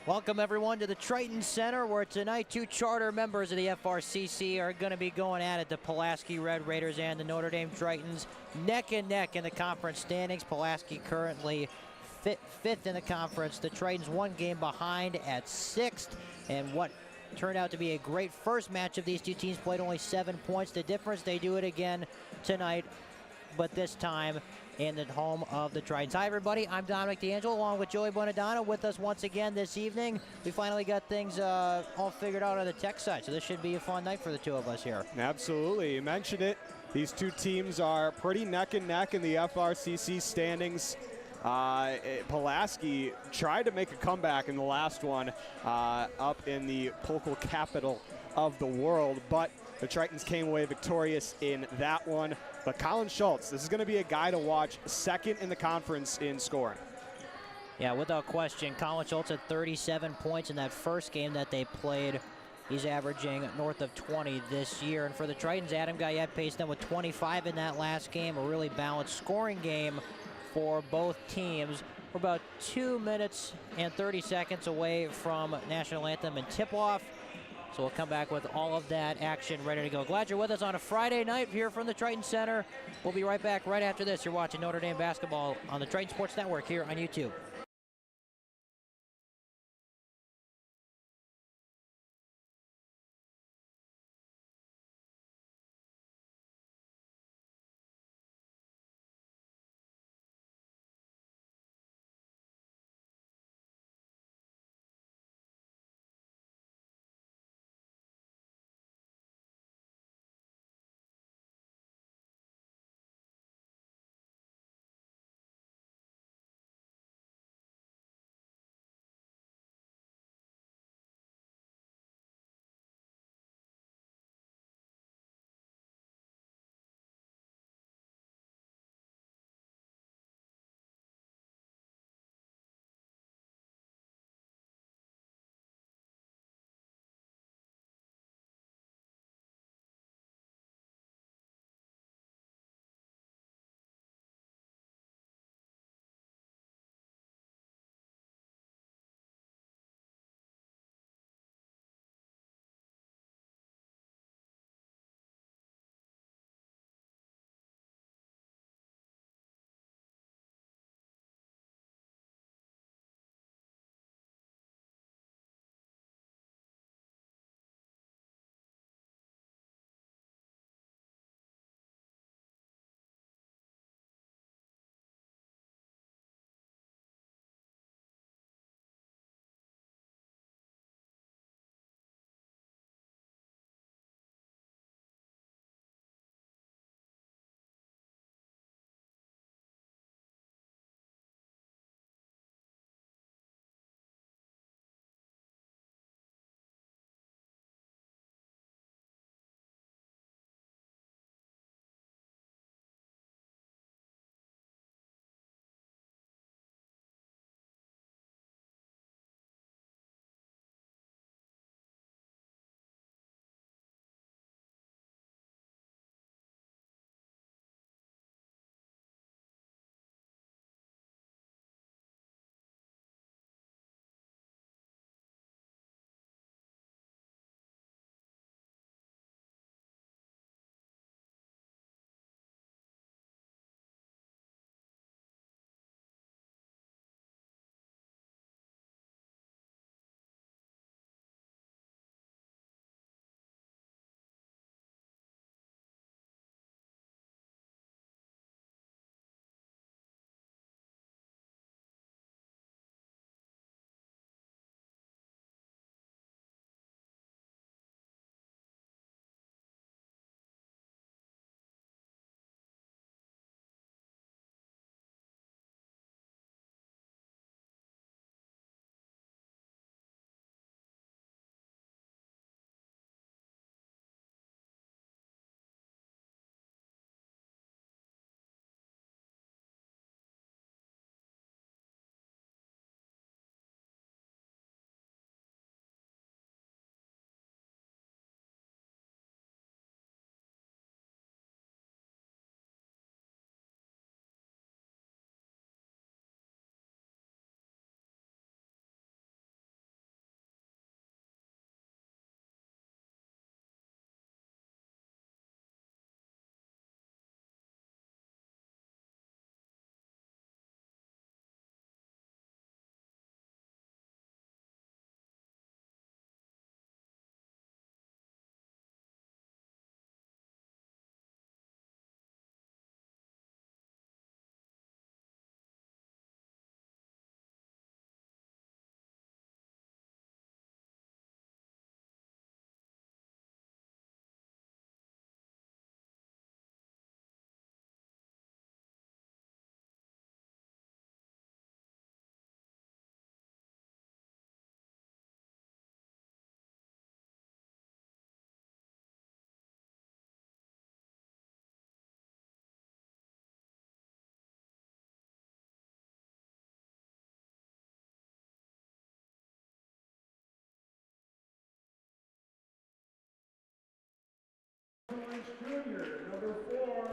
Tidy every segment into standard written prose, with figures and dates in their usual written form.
Welcome everyone to the Triton Center, where tonight two charter members of the FRCC are going to be going at it. The Pulaski Red Raiders and the Notre Dame Tritons neck and neck in the conference standings. Pulaski currently fifth in the conference. The Tritons one game behind at sixth, and what turned out to be a great first match of these two teams played only 7 points. The difference, they do it again tonight, but this time in the home of the Tritons. Hi everybody, I'm Dominic D'Angelo along with Joey Bonadonna with us once again this evening. We finally got things all figured out on the tech side, so this should be a fun night for the two of us here. Absolutely, you mentioned it. These two teams are pretty neck and neck in the FRCC standings. Pulaski tried to make a comeback in the last one up in the local capital of the world, but the Tritons came away victorious in that one. But Colin Schultz, this is going to be a guy to watch, second in the conference in scoring. Yeah, without question. Colin Schultz had 37 points in that first game that they played. He's averaging north of 20 this year. And for the Tritons, Adam Guyette paced them with 25 in that last game. A really balanced scoring game for both teams. We're about 2 minutes and 30 seconds away from National Anthem and tip-off. So we'll come back with all of that action ready to go. Glad you're with us on a Friday night here from the Triton Center. We'll be right back right after this. You're watching Notre Dame basketball on the Triton Sports Network here on YouTube.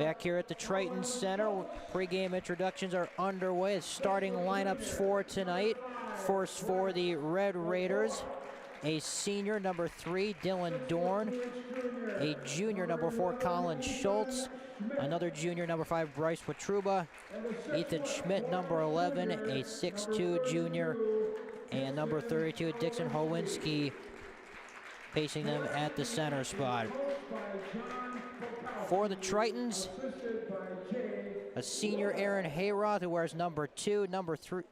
Back here at the Triton Center, pregame introductions are underway. The starting lineups for tonight. First for the Red Raiders, a senior, number 3, Dylan Dorn. A junior, number 4, Colin Schultz. Another junior, number 5, Bryce Watruba. Ethan Schmidt, number 11, a 6'2 junior. And number 32, Dixon Howinski, pacing them at the center spot. For the Tritons, a senior, Aaron Hayroth, who wears number 2,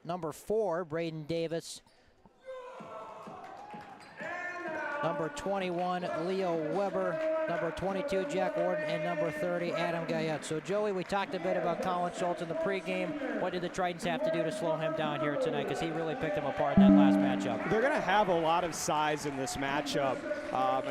number 4, Braden Davis. Number 21, Leo Weber. Number 22, Jack Warden. And number 30, Adam Guyette. So, Joey, we talked a bit about Colin Schultz in the pregame. What did the Tritons have to do to slow him down here tonight? Because he really picked them apart in that last matchup. They're going to have a lot of size in this matchup.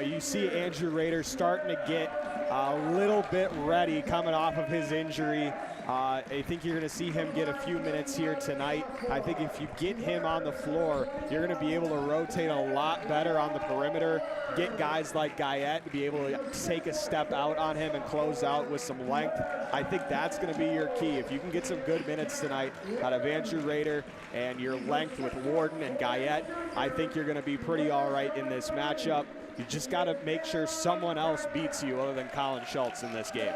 You see Andrew Rader starting to get a little bit ready coming off of his injury. I think you're going to see him get a few minutes here tonight. I think if you get him on the floor, you're going to be able to rotate a lot better on the perimeter, get guys like Guyette to be able to take a step out on him and close out with some length. I think that's going to be your key. If you can get some good minutes tonight out of Andrew Rader and your length with Warden and Guyette, I think you're going to be pretty all right in this matchup. You just got to make sure someone else beats you other than Colin Schultz in this game.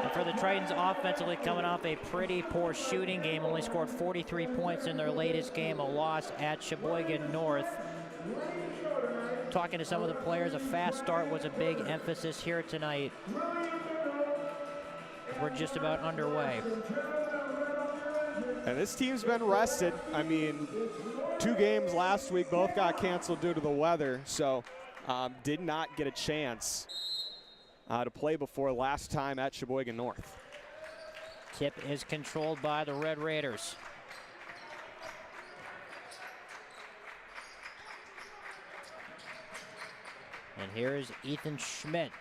And for the Tritons, offensively coming off a pretty poor shooting game, only scored 43 points in their latest game, a loss at Sheboygan North. Talking to some of the players, a fast start was a big emphasis here tonight. We're just about underway. And this team's been rested. I mean, 2 games last week, both got canceled due to the weather, so did not get a chance to play before last time at Sheboygan North. Tip is controlled by the Red Raiders. And here's Ethan Schmidt.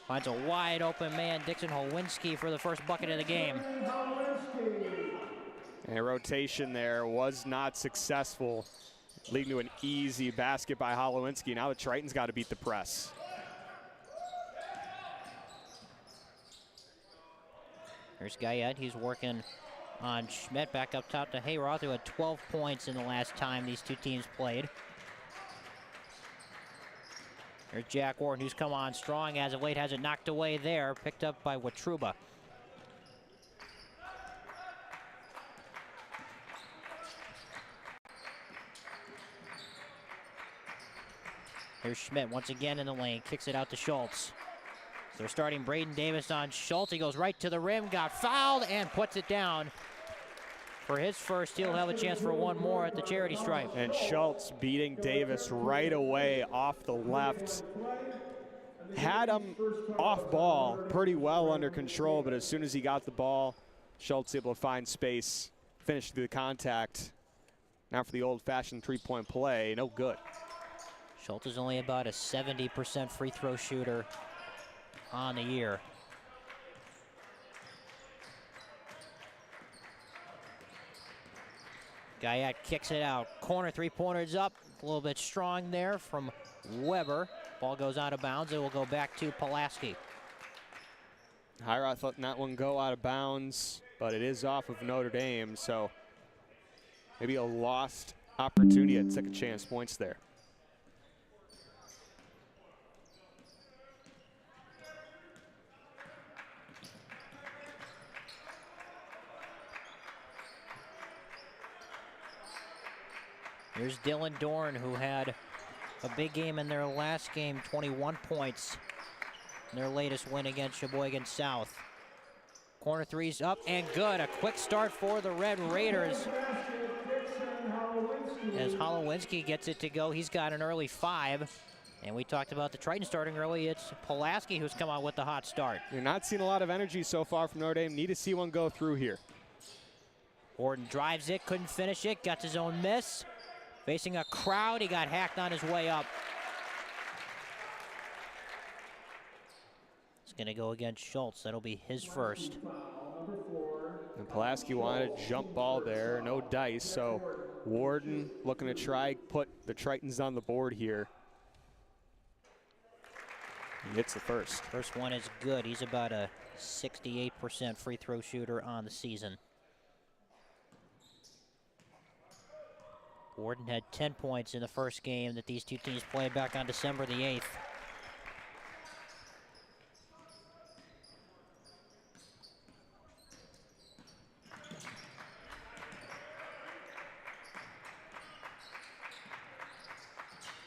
Finds a wide open man, Dixon Howinski, for the first bucket of the game. And a rotation there was not successful, leading to an easy basket by Howinski. Now the Tritons got to beat the press. Here's Guyette, he's working on Schmidt. Back up top to Hayroth, who had 12 points in the last time these two teams played. There's Jack Warden, who's come on strong as of late, has it knocked away there, picked up by Watruba. Here's Schmidt once again in the lane, kicks it out to Schultz. They're starting Braden Davis on Schultz. He goes right to the rim, got fouled, and puts it down. For his first, he'll have a chance for one more at the charity stripe. And Schultz beating Davis right away off the left. Had him off ball pretty well under control, but as soon as he got the ball, Schultz able to find space, finish through the contact. Now for the old-fashioned three-point play, no good. Schultz is only about a 70% free throw shooter on the year. Guyette kicks it out. Corner three-pointers up. A little bit strong there from Weber. Ball goes out of bounds. It will go back to Pulaski. Hayroth letting that one go out of bounds, but it is off of Notre Dame, so maybe a lost opportunity at second chance points there. Here's Dylan Dorn, who had a big game in their last game, 21 points in their latest win against Sheboygan South. Corner three's up and good. A quick start for the Red Raiders. As Howinski gets it to go, he's got an early 5. And we talked about the Triton starting early. It's Pulaski who's come out with the hot start. You're not seeing a lot of energy so far from Notre Dame. Need to see one go through here. Warden drives it, couldn't finish it, got his own miss. Facing a crowd, he got hacked on his way up. It's gonna go against Schultz. That'll be his first. And Pulaski wanted a jump ball there, no dice, so Warden looking to try put the Tritons on the board here. He hits the first. First one is good. He's about a 68% free throw shooter on the season. Warden had 10 points in the first game that these two teams played back on December the 8th.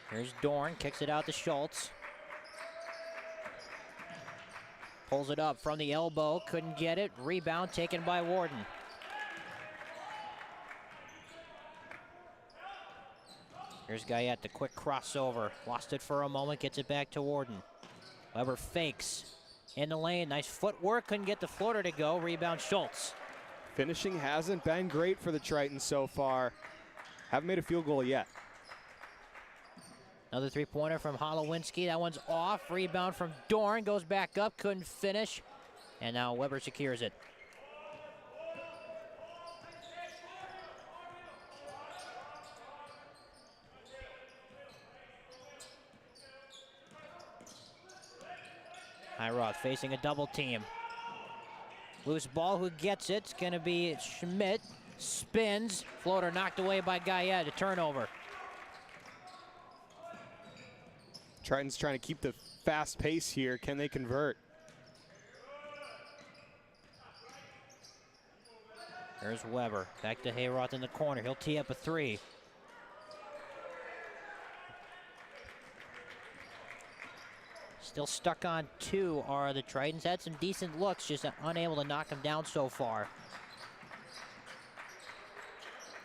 Here's Dorn, kicks it out to Schultz. Pulls it up from the elbow, couldn't get it. Rebound taken by Warden. Here's Guyette, the quick crossover. Lost it for a moment, gets it back to Warden. Weber fakes in the lane. Nice footwork, couldn't get the floater to go. Rebound Schultz. Finishing hasn't been great for the Tritons so far. Haven't made a field goal yet. Another three-pointer from Holowinski. That one's off. Rebound from Dorn. Goes back up. Couldn't finish. And now Weber secures it. Highroth facing a double team. Loose ball. Who gets it? It's going to be Schmidt. Spins. Floater knocked away by Guyette. A turnover. Triton's trying to keep the fast pace here. Can they convert? There's Weber. Back to Hayroth in the corner. He'll tee up a three. Still stuck on two are the Tritons. Had some decent looks, just unable to knock them down so far.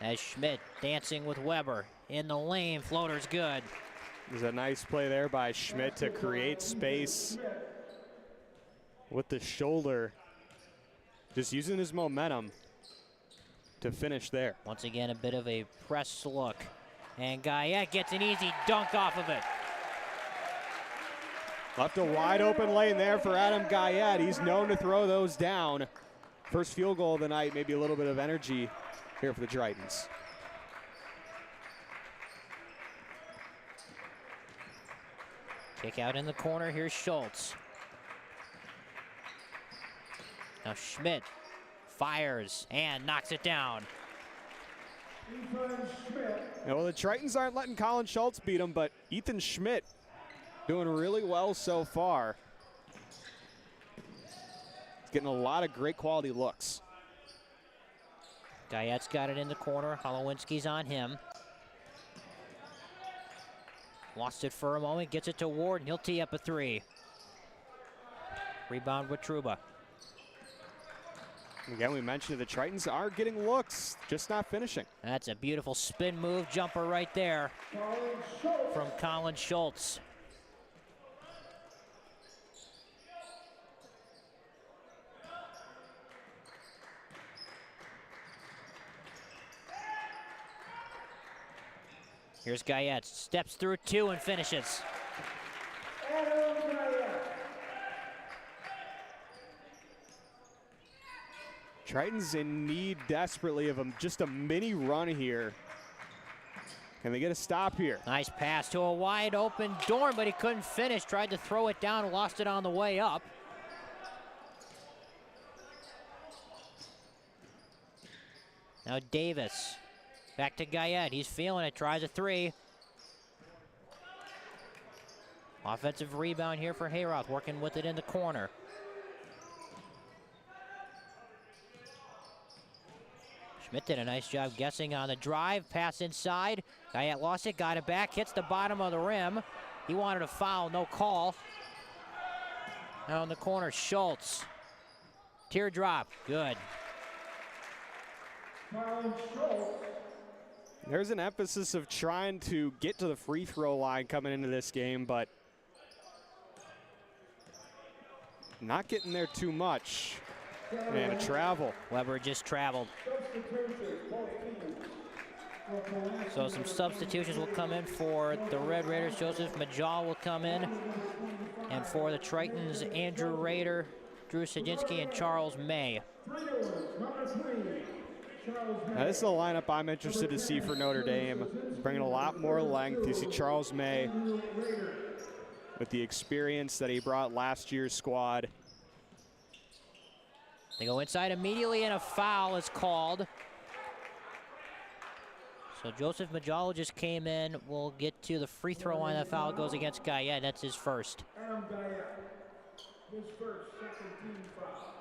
As Schmidt dancing with Weber. In the lane, floater's good. There's a nice play there by Schmidt to create space with the shoulder. Just using his momentum to finish there. Once again, a bit of a press look. And Guyette gets an easy dunk off of it. Left a wide open lane there for Adam Guyette. He's known to throw those down. First field goal of the night, maybe a little bit of energy here for the Tritons. Kick out in the corner, here's Schultz. Now Schmidt fires and knocks it down. Well, the Tritons aren't letting Colin Schultz beat him, but Ethan Schmidt doing really well so far. He's getting a lot of great quality looks. Guyette's got it in the corner. Holowinski's on him. Lost it for a moment, gets it to Warden. He'll tee up a three. Rebound with Truba. Again, we mentioned the Tritons are getting looks, just not finishing. That's a beautiful spin move, jumper right there from Colin Schultz. Here's Guyette, steps through two and finishes. Tritons in need desperately of just a mini run here. Can they get a stop here? Nice pass to a wide open Dorn, but he couldn't finish. Tried to throw it down and lost it on the way up. Now Davis. Back to Guyette. He's feeling it. Tries a three. Offensive rebound here for Hayroth. Working with it in the corner. Schmidt did a nice job guessing on the drive. Pass inside. Guyette lost it. Got it back. Hits the bottom of the rim. He wanted a foul. No call. Now in the corner, Schultz. Teardrop. Good. There's an emphasis of trying to get to the free throw line coming into this game, but not getting there too much. And a travel. Weber just traveled. So some substitutions will come in for the Red Raiders. Joseph Majal will come in. And for the Tritons, Andrew Rader, Drew Sajinski, and Charles May. Now this is a lineup I'm interested to see for Notre Dame. Bringing a lot more length. You see Charles May with the experience that he brought last year's squad. They go inside immediately, and a foul is called. So Joseph Majal just came in. We'll get to the free throw line. That foul goes against Guyette. That's his first. Adam Guyette, his first, second team foul.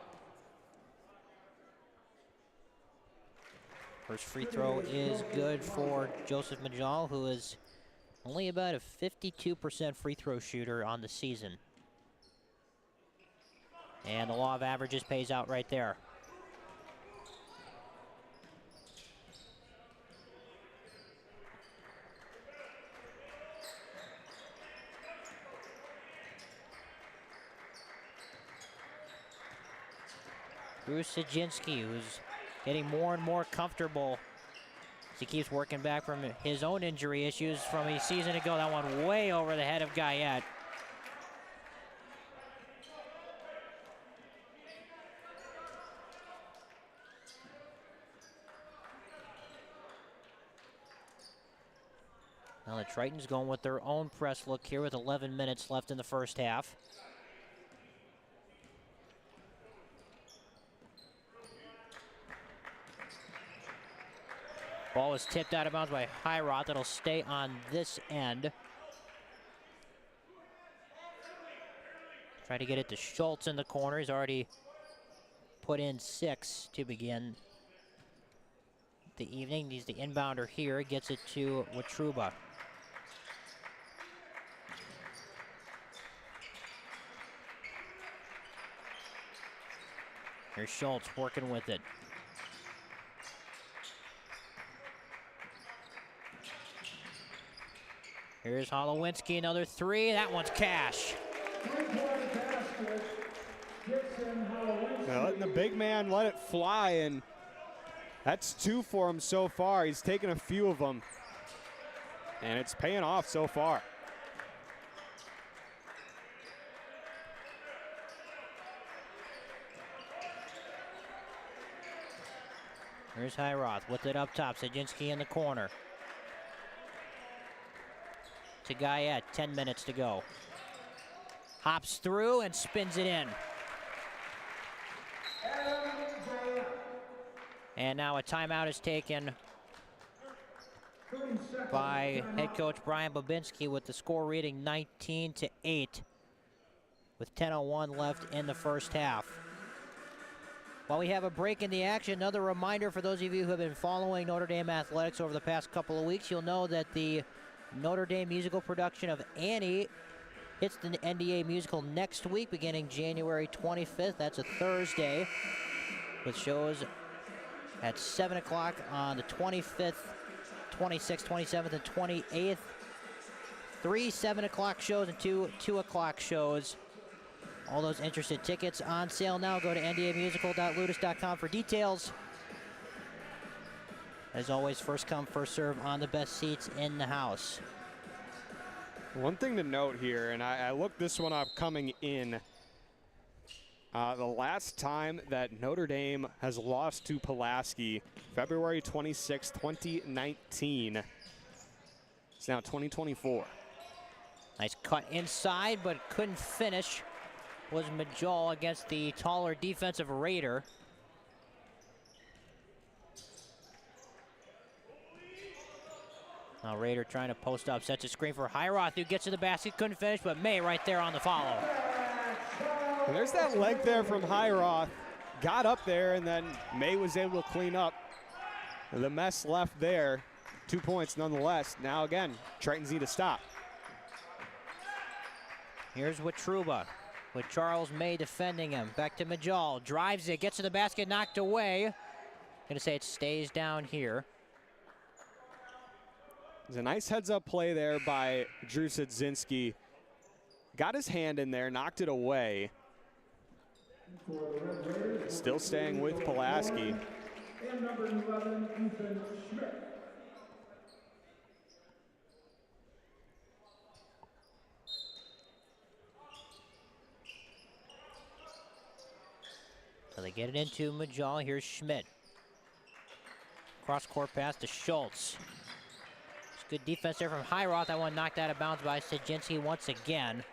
First free throw is good for Joseph Majal, who is only about a 52% free throw shooter on the season. And the law of averages pays out right there. Bruce Sajinski, who's getting more and more comfortable as he keeps working back from his own injury issues from a season ago. That one way over the head of Guyette. Now the Tritons going with their own press look here with 11 minutes left in the first half. Ball is tipped out of bounds by Highroth. That'll stay on this end. Try to get it to Schultz in the corner. He's already put in 6 to begin the evening. He's the inbounder here. Gets it to Watruba. Here's Schultz working with it. Here's Holowinski, another 3. That one's cash. Now letting the big man let it fly, and that's 2 for him so far. He's taken a few of them, and it's paying off so far. Here's Highroth with it up top. Sajinski in the corner. To Guyette, 10 minutes to go. Hops through and spins it in. And now a timeout is taken by head coach Brian Babinski with the score reading 19-8 with 10:01 left in the first half. While we have a break in the action, another reminder for those of you who have been following Notre Dame athletics over the past couple of weeks, you'll know that the Notre Dame musical production of Annie hits the NDA musical next week, beginning January 25th. That's a Thursday, with shows at 7 o'clock on the 25th, 26th, 27th, and 28th. 3 7 o'clock shows and 2 2 o'clock shows. All those interested, tickets on sale now. Go to ndamusical.ludus.com for details. As always, first come, first serve on the best seats in the house. One thing to note here, and I looked this one up coming in, the last time that Notre Dame has lost to Pulaski, February 26, 2019. It's now 2024. Nice cut inside, but couldn't finish. Was Majal against the taller defensive Raider. Now Raider trying to post up, sets a screen for Highroth, who gets to the basket, couldn't finish, but May right there on the follow. And there's that leg there from Highroth. Got up there, and then May was able to clean up the mess left there. 2 points nonetheless. Now again, Tritons need to stop. Here's Watruba with Charles May defending him. Back to Majal, drives it, gets to the basket, knocked away. Gonna say it stays down here. There's a nice heads-up play there by Drew Sadzinski. Got his hand in there, knocked it away. Still staying with Pulaski. And number 11, Ethan Schmidt. So they get it into Majal. Here's Schmidt. Cross-court pass to Schultz. It's good defense there from Highroth. That one knocked out of bounds by Sajinski once again.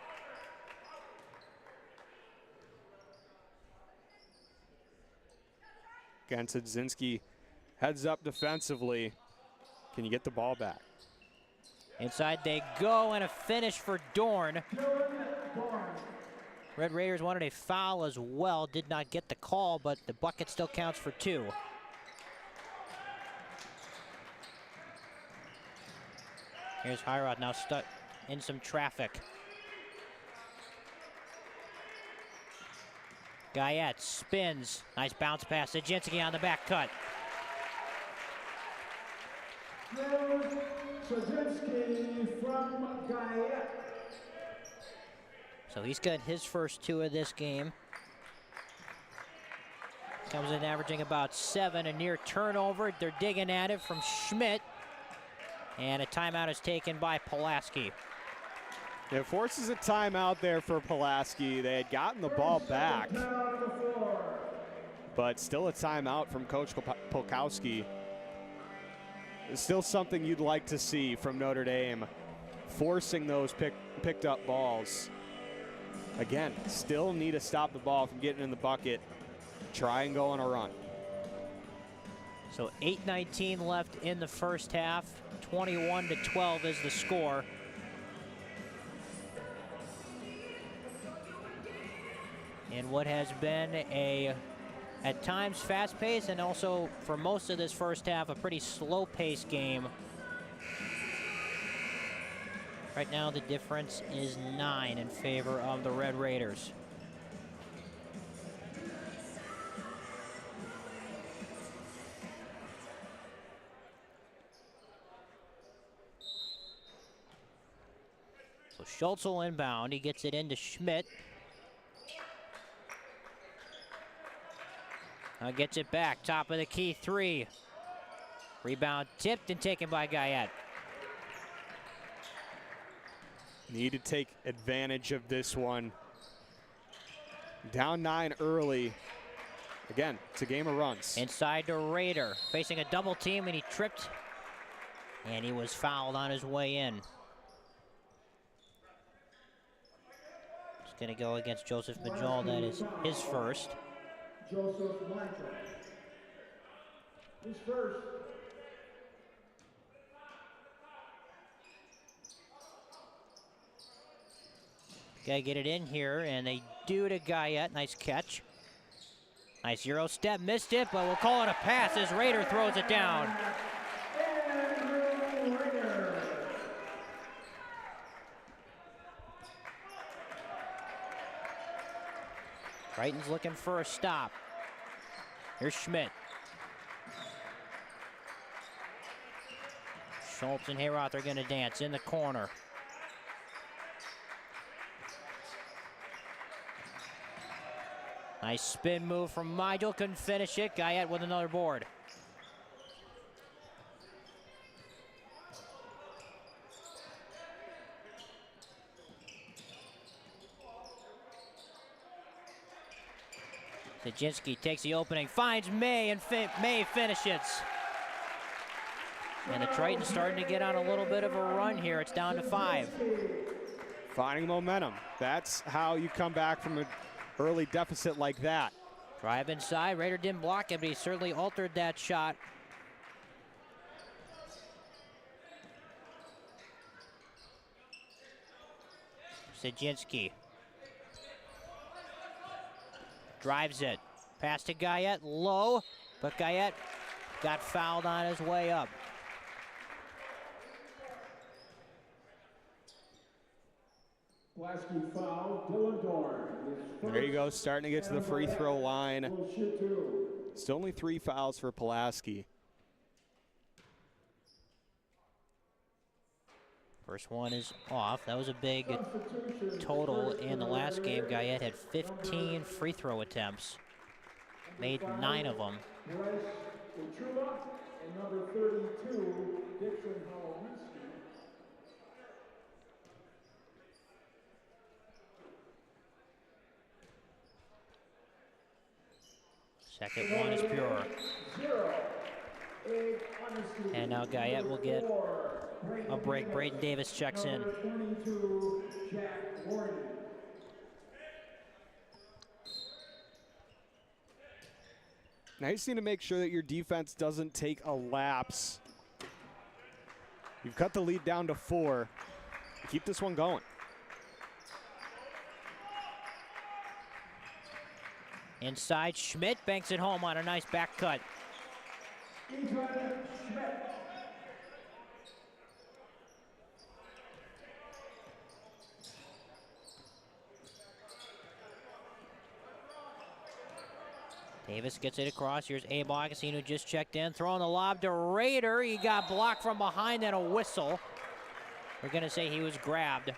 Again, Sadzinski heads up defensively. Can you get the ball back? Inside they go, and a finish for Dorn. Red Raiders wanted a foul as well, did not get the call, but the bucket still counts for 2. Here's Hirod now stuck in some traffic. Guyette spins. Nice bounce pass to Sadzinski on the back cut. Sadzinski from Guyette. So he's got his first 2 of this game. Comes in averaging about 7, a near turnover. They're digging at it from Schmidt. And a timeout is taken by Pulaski. It forces a timeout there for Pulaski. They had gotten the ball back, but still a timeout from Coach Polkowski. It's still something you'd like to see from Notre Dame, forcing those picked up balls. Again, still need to stop the ball from getting in the bucket. Try and go on a run. So 8:19 left in the first half. 21-12 is the score. In what has been at times fast-paced, and also for most of this first half, a pretty slow-paced game. Right now the difference is 9 in favor of the Red Raiders. So Schultz will inbound. He gets it into Schmidt. Now gets it back. Top of the key 3. Rebound tipped and taken by Guyette. Need to take advantage of this one. Down 9 early. Again, it's a game of runs. Inside to Raider, facing a double team, and he tripped. And he was fouled on his way in. It's going to go against Joseph Majol. That is his first. Joseph Michael. His first. Gotta get it in here, and they do to Guyette. Nice catch. Nice Euro step, missed it, but we'll call it a pass as Raider throws it down. Crichton's looking for a stop. Here's Schmidt. Schultz and Hayroth are going to dance in the corner. Nice spin move from Migel, couldn't finish it. Guyette with another board. Sadzinski takes the opening, finds May, and May finishes. And the Tritons starting to get on a little bit of a run here. It's down to 5. Finding momentum. That's how you come back from an early deficit like that. Drive inside. Raider didn't block it, but he certainly altered that shot. Sadzinski drives it. Pass to Guyette, low, but Guyette got fouled on his way up. Pulaski foul, Dylan Dorn. There you go, starting to get to the free throw line. Still only 3 fouls for Pulaski. First one is off. That was a big total in the last game. Guyette had 15 free throw attempts. Made 9 of them. And number 32, Dixon Holmes. Second one is pure. And now Guyette will get a break. Braden Davis checks in. 22, Jack Warden. Now you just need to make sure that your defense doesn't take a lapse. You've cut the lead down to 4. Keep this one going. Inside, Schmidt banks it home on a nice back cut. Davis gets it across. Here's Abe Augustine, who just checked in. Throwing the lob to Rader. He got blocked from behind and a whistle. We're going to say he was grabbed.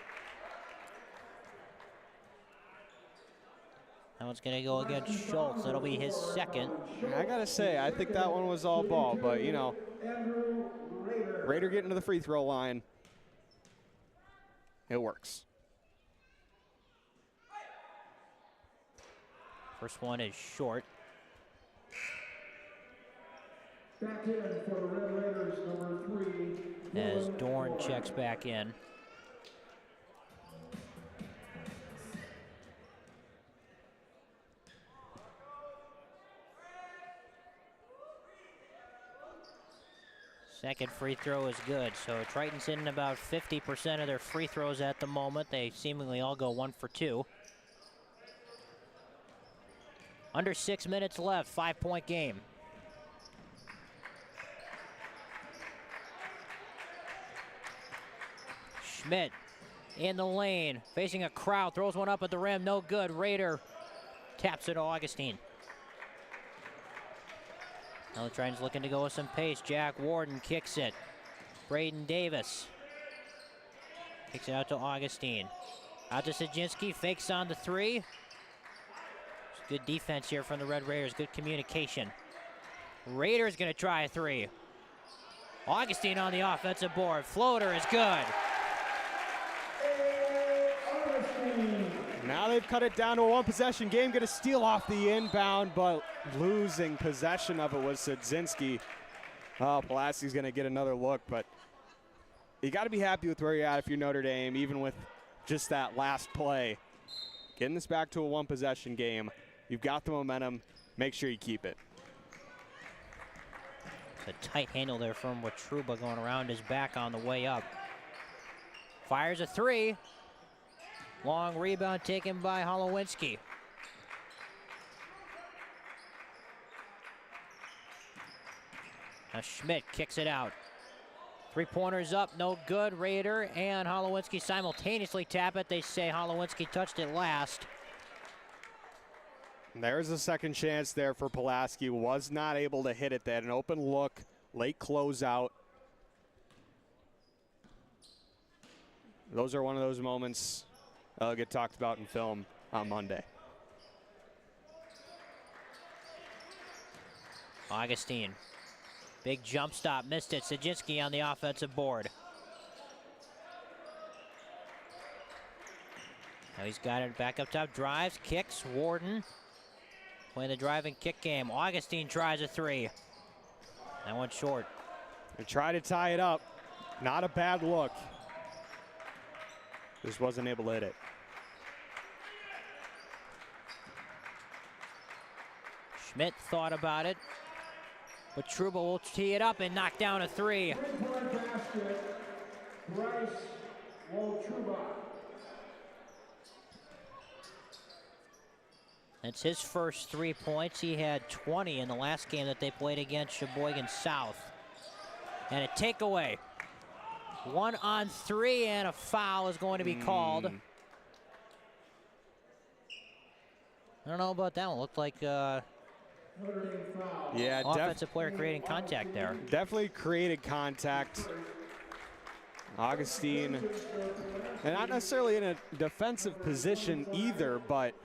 That one's going to go against Schultz. That'll be his second. I got to say, I think that one was all ball, but, you know, Rader getting to the free throw line. It works. First one is short. Back in for the Red Raiders, number 3. As Dorn checks back in. Second free throw is good. So Triton's hitting about 50% of their free throws at the moment. They seemingly all go 1 for 2. Under 6 minutes left, 5-point game. Schmidt in the lane, facing a crowd, throws one up at the rim, no good. Rader taps it to Augustine. Now the Tritons looking to go with some pace. Jack Warden kicks it. Braden Davis kicks it out to Augustine. Out to Sajinski, fakes on the 3. Good defense here from the Red Raiders, good communication. Raiders gonna try a 3. Augustine on the offensive board, floater is good. Now they've cut it down to a 1-possession game. Going to steal off the inbound, but losing possession of it was Sadzinski. Oh, Pulaski's going to get another look, but you got to be happy with where you're at if you're Notre Dame, even with just that last play. Getting this back to a 1-possession game. You've got the momentum. Make sure you keep it. It's a tight handle there from Watruba going around his back on the way up. Fires a 3. Long rebound taken by Holowinski. Now Schmidt kicks it out. 3-pointers up, no good. Rader and Holowinski simultaneously tap it. They say Holowinski touched it last. There's a second chance there for Pulaski. Was not able to hit it. They had an open look, late closeout. Those are one of those moments that'll get talked about in film on Monday. Augustine. Big jump stop, missed it. Sajinski on the offensive board. Now he's got it back up top, drives, kicks, Warden. Playing the drive and kick game. Augustine tries a 3. That one's short. They try to tie it up. Not a bad look. Just wasn't able to hit it. Schmidt thought about it, but Truba will tee it up and knock down a 3. Three-point basket, Bryce Watruba. That's his first 3 points. He had 20 in the last game that they played against Sheboygan South. And a takeaway. 1 on 3, and a foul is going to be called. I don't know about that one. Looked like Yeah, offensive player creating contact there. Definitely created contact. Augustine, and not necessarily in a defensive position either, but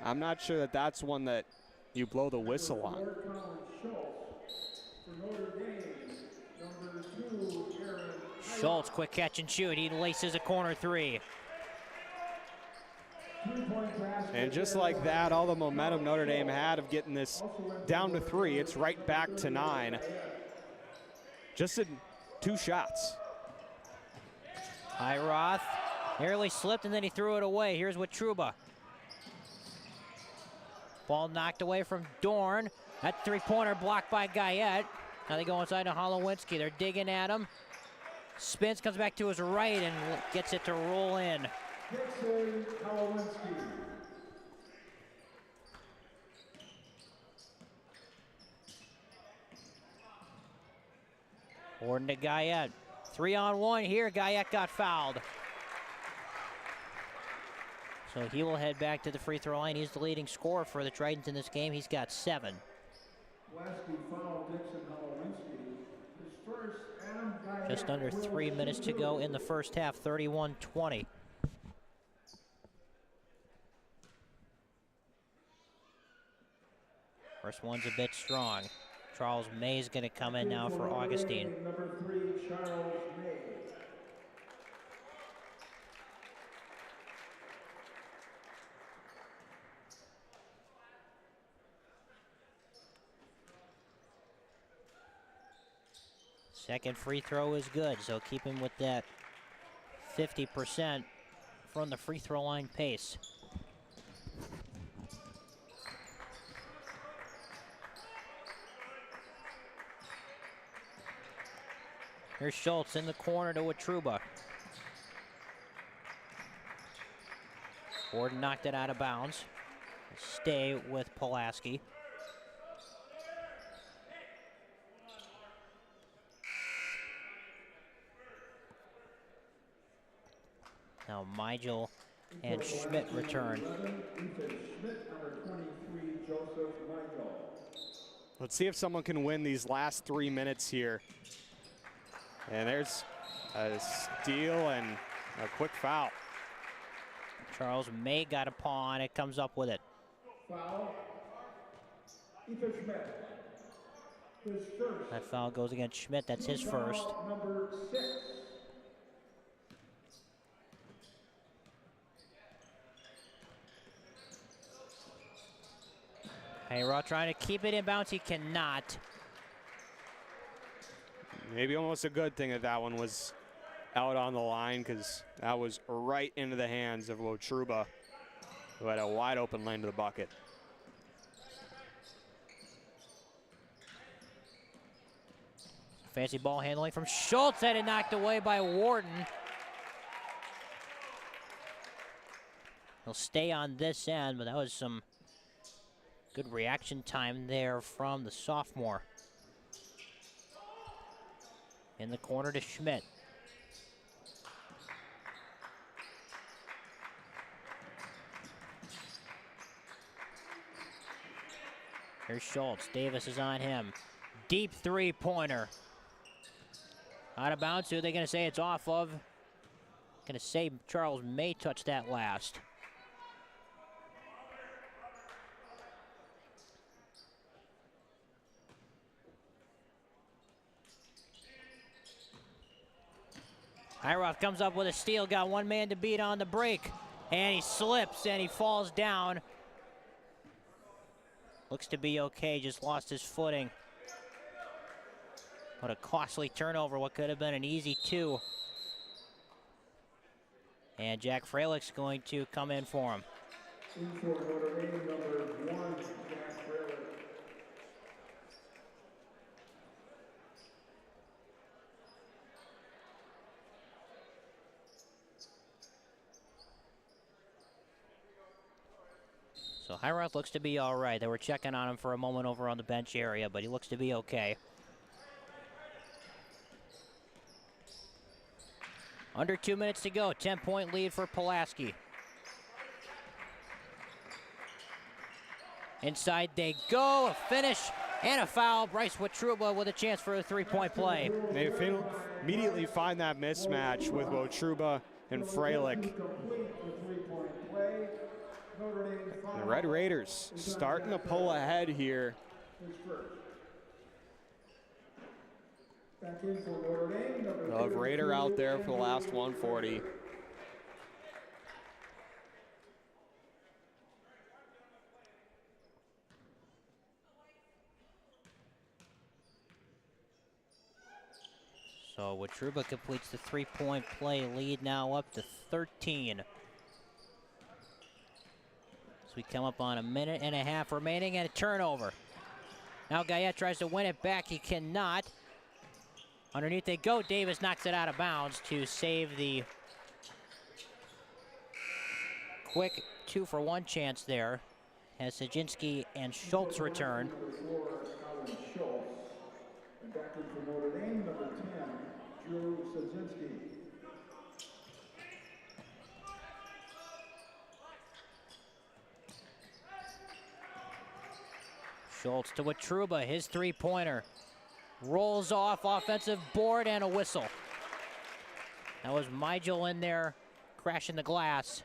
I'm not sure that that's one that you blow the whistle on. Schultz, quick catch and shoot. He laces a corner 3. And just like that, all the momentum Notre Dame had of getting this down to 3, it's right back to 9. Just in 2 shots. Highroth nearly slipped and then he threw it away. Here's Watruba. Ball knocked away from Dorn. That three-pointer blocked by Guyette. Now they go inside to Holowinski. They're digging at him. Spins, comes back to his right, and gets it to roll in. Dixon Holowinski. Warden to Guyette. 3-on-1 here. Guyette got fouled. So he will head back to the free throw line. He's the leading scorer for the Tritons in this game. He's got 7. Pulaski fouled Dixon Holowinski. His first, Adam Guyette Just under 3 minutes to go in the first half, 31-20. First one's a bit strong. Charles May's going to come in now for Augustine. Number 3, Charles May. Second free throw is good, so keep him with that 50% from the free throw line pace. Here's Schultz in the corner to Watruba. Warden knocked it out of bounds. Stay with Pulaski. Now Migel and Schmidt return. Let's see if someone can win these last 3 minutes here. And there's a steal and a quick foul. Charles May got a paw on it, comes up with it. Foul. Ethan Schmidt. His first. That foul goes against Schmidt, that's his first. Number 6. Hayraw trying to keep it in bounds, he cannot. Maybe almost a good thing that that one was out on the line, because that was right into the hands of Watruba, who had a wide open lane to the bucket. Fancy ball handling from Schultz, had it knocked away by Warden. He'll stay on this end, but that was some good reaction time there from the sophomore. In the corner to Schmidt. Here's Schultz. Davis is on him. Deep three-pointer. Out of bounds. Who are they going to say it's off of? Going to say Charles May touched that last. Hiroth comes up with a steal, got one man to beat on the break, and he slips and he falls down. Looks to be okay, just lost his footing. What a costly turnover, what could have been an easy 2. And Jack Freilich's going to come in for him. In for Notre Dame, number 1, Jack Freilich. So Hiroth looks to be all right. They were checking on him for a moment over on the bench area, but he looks to be okay. Under 2 minutes to go, 10-point lead for Pulaski. Inside they go, a finish and a foul. Bryce Watruba with a chance for a three-point play. They immediately find that mismatch with Watruba and Freilich. The Red Raiders starting to pull ahead here. Love Raider out there for the last 140. So Watruba completes the three-point play, lead now up to 13. As we come up on a minute and a half remaining and a turnover. Now Guyette tries to win it back. He cannot. Underneath they go. Davis knocks it out of bounds to save the quick 2-for-1 chance there. As Sajinski and Schultz return. And back in for Notre Dame, number 10, Drew Sajinski. Schultz to Wetruba, his three-pointer. Rolls off, offensive board, and a whistle. That was Migel in there, crashing the glass.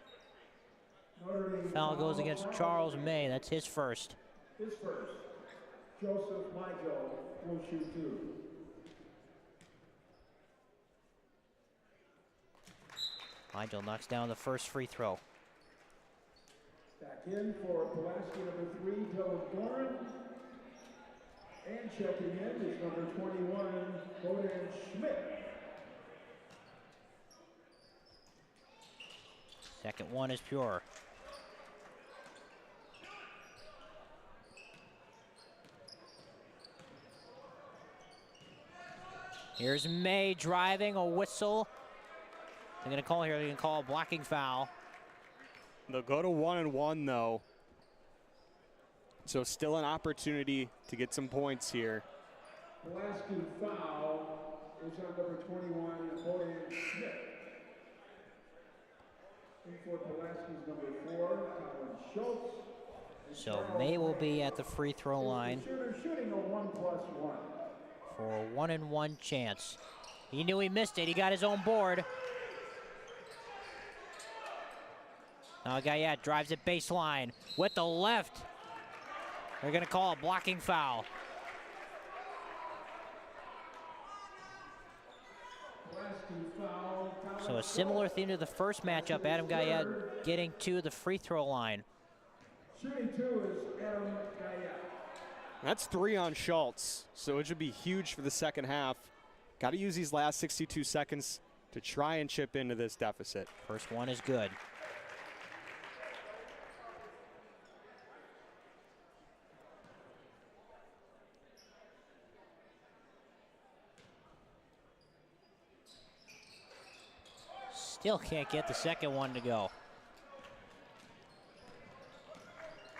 Foul goes against Charles May. That's his first. His first. Joseph Migel will shoot 2. Migel knocks down the first free throw. Back in for Pulaski, number 3, Dylan Doran. And checking in is number 21, Boden Schmidt. Second one is pure. Here's May driving, a whistle. They're going to call here, they're going to call a blocking foul. They'll go to 1-and-1 though. So still an opportunity to get some points here. Pulaski foul is on number 21, Boden Schmidt. In for Pulaski's number 4, Colin Schultz. So May will be at the free throw line Shooting a 1+1. for a 1-and-1 chance. He knew he missed it. He got his own board. Now Guyette drives it baseline with the left. They're going to call a blocking foul. So a similar theme to the first matchup. Adam Guyette getting to the free throw line. Shooting 2 is Adam Guyette. That's 3 on Schultz, so it should be huge for the second half. Got to use these last 62 seconds to try and chip into this deficit. First one is good. Still can't get the second one to go.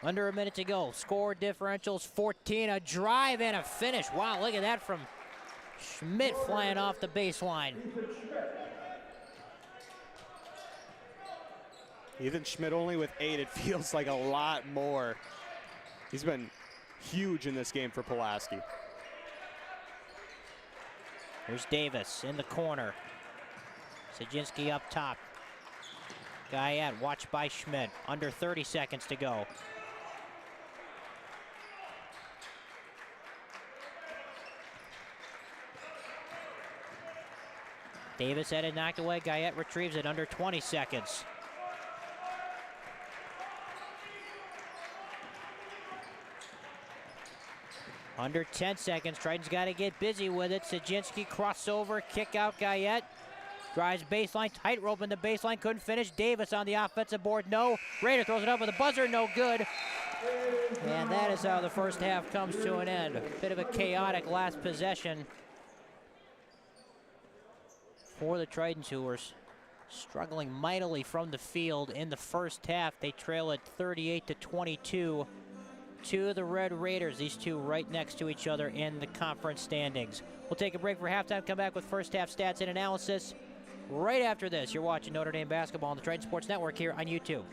Under a minute to go. Score differentials 14. A drive and a finish. Wow, look at that from Schmidt flying off the baseline. Ethan Schmidt only with 8. It feels like a lot more. He's been huge in this game for Pulaski. Here's Davis in the corner. Sajinski up top. Guyette watched by Schmidt. Under 30 seconds to go. Davis had it knocked away. Guyette retrieves it under 20 seconds. Under 10 seconds. Triton's got to get busy with it. Sajinski crossover, kick out Guyette. Drives baseline, tight rope in the baseline, couldn't finish. Davis on the offensive board, no. Raider throws it up with a buzzer, no good. And that is how the first half comes to an end. A bit of a chaotic last possession for the Tritons, who were struggling mightily from the field in the first half. They trail at 38-22 to the Red Raiders. These two right next to each other in the conference standings. We'll take a break for halftime, come back with first half stats and analysis right after this. You're watching Notre Dame basketball on the Triton Sports Network here on YouTube.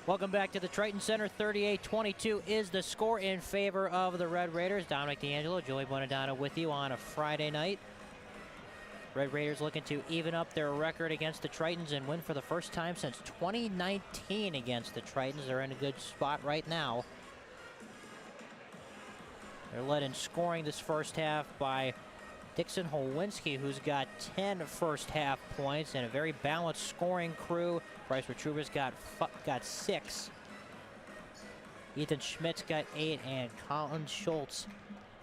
Welcome back to the Triton Center. 38-22 is the score in favor of the Red Raiders. Dominic D'Angelo, Joey Buonadonna with you on a Friday night. Red Raiders looking to even up their record against the Tritons and win for the first time since 2019 against the Tritons. They're in a good spot right now. They're led in scoring this first half by Dixon Holwinski, who's got 10 first half points, and a very balanced scoring crew. Bryce Retruba's got 6. Ethan Schmidt's got 8, and Colin Schultz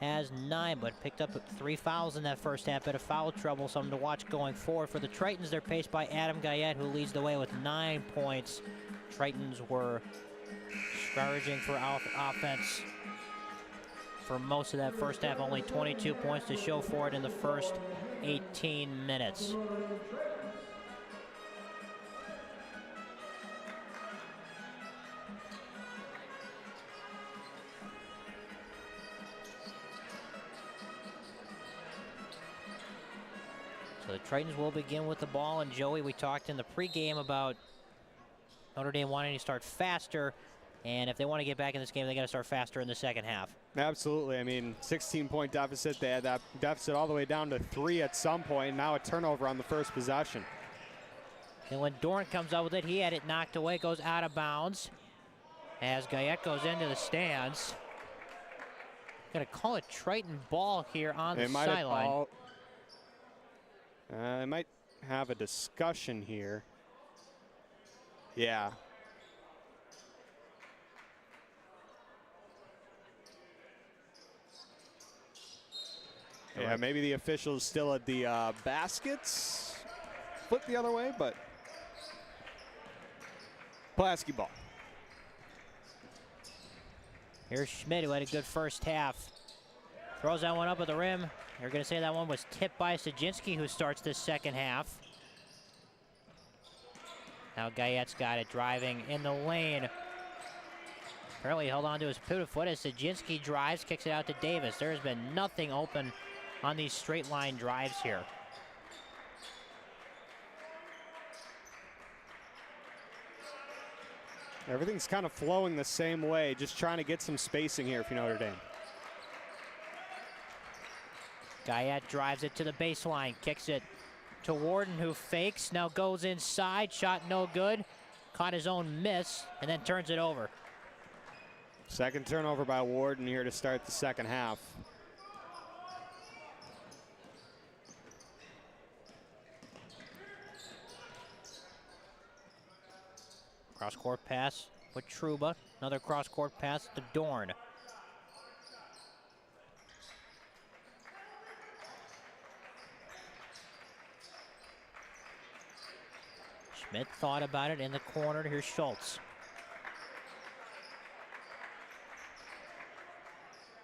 has 9, but picked up 3 fouls in that first half. Bit of foul trouble, something to watch going forward. For the Tritons, they're paced by Adam Guyette, who leads the way with 9 points. Tritons were scourging for offense for most of that first half. Only 22 points to show for it in the first 18 minutes. So the Tritons will begin with the ball, and Joey, we talked in the pregame about Notre Dame wanting to start faster, and if they want to get back in this game, they got to start faster in the second half. Absolutely. I mean, 16-point deficit. They had that deficit all the way down to 3 at some point. Now a turnover on the first possession. And when Dorn comes out with it, he had it knocked away, goes out of bounds as Guyette goes into the stands. Going to call it Triton ball here on the sideline. They might have a discussion here. Yeah. Yeah, maybe the official's still at the baskets. Flip the other way, but Pulaski ball. Here's Schmidt, who had a good first half. Throws that one up at the rim. They're going to say that one was tipped by Sajinski, who starts this second half. Now Guyette's got it driving in the lane. Apparently he held on to his pivot foot as Sajinski drives, kicks it out to Davis. There's been nothing open on these straight line drives here. Everything's kind of flowing the same way, just trying to get some spacing here for Notre Dame. Guyette drives it to the baseline, kicks it to Warden, who fakes, now goes inside, shot no good, caught his own miss, and then turns it over. Second turnover by Warden here to start the second half. Cross-court pass with Truba, another cross-court pass to Dorn. Schmidt thought about it in the corner. Here's Schultz.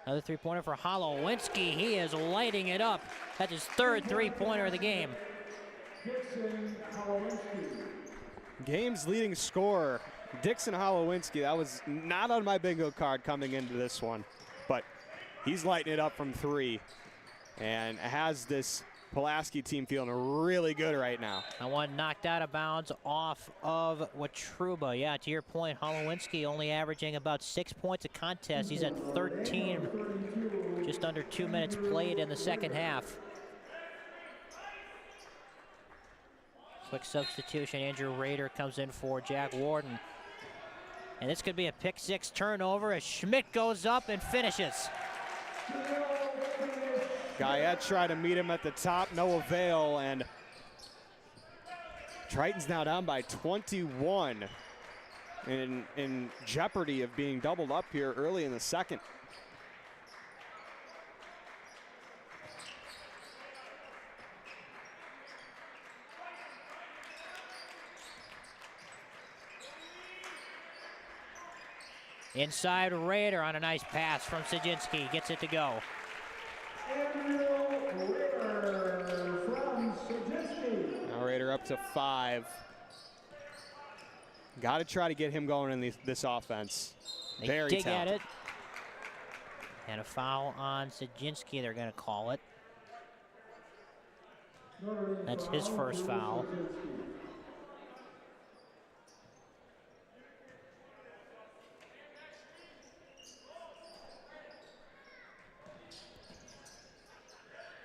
Another three-pointer for Holowinski. He is lighting it up. That's his third three-pointer of the game. Game's leading scorer, Dixon Holowinski. That was not on my bingo card coming into this one, but he's lighting it up from 3 and has this Pulaski team feeling really good right now. That one knocked out of bounds off of Watruba. Yeah, to your point, Holowinski only averaging about 6 points a contest. He's at 13, just under 2 minutes played in the second half. Quick substitution, Andrew Rader comes in for Jack Warden. And this could be a pick 6 turnover as Schmidt goes up and finishes. Guyette tried to meet him at the top, no avail, and Triton's now down by 21 in jeopardy of being doubled up here early in the second. Inside Rader on a nice pass from Sajinski, gets it to go. Now Rader up to 5. Got to try to get him going in this offense. They Very dig talented. at it. And a foul on Sajinski, they're going to call it. That's his first foul.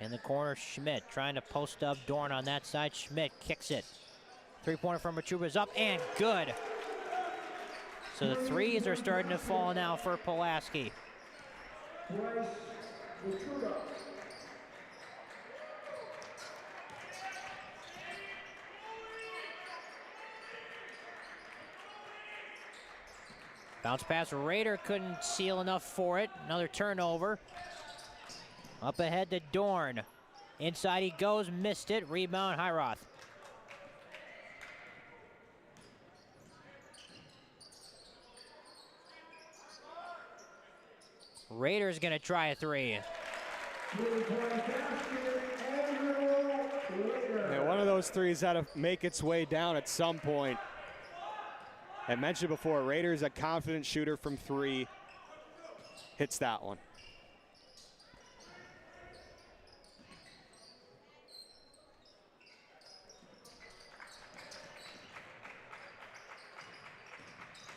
In the corner, Schmidt trying to post up Dorn on that side. Schmidt kicks it. Three-pointer from Machuba is up and good. So the threes are starting to fall now for Pulaski. Bounce pass, Rader couldn't seal enough for it. Another turnover. Up ahead to Dorn. Inside he goes, missed it. Rebound, Hiroth. Rader's gonna try a three. Yeah, one of those threes had to make its way down at some point. I mentioned before, Rader's a confident shooter from three. Hits that one.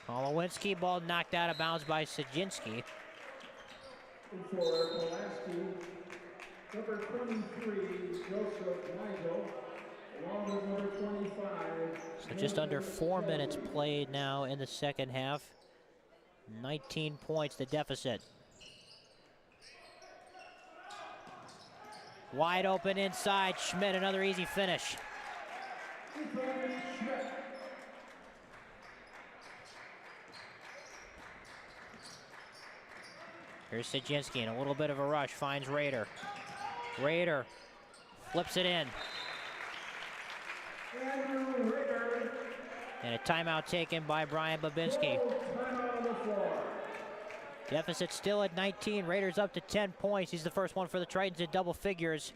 Olowinski, ball knocked out of bounds by Sajinski. For Pulaski, number 23, Joseph Nigel, along with number 25. So just under 4 minutes played now in the second half. 19 points, the deficit. Wide open inside, Schmidt, another easy finish. Here's Sajinski in a little bit of a rush, finds Rader. Rader flips it in. And a timeout taken by Brian Babinski. Deficit still at 19. Raiders up to 10 points. He's the first one for the Tritons at double figures.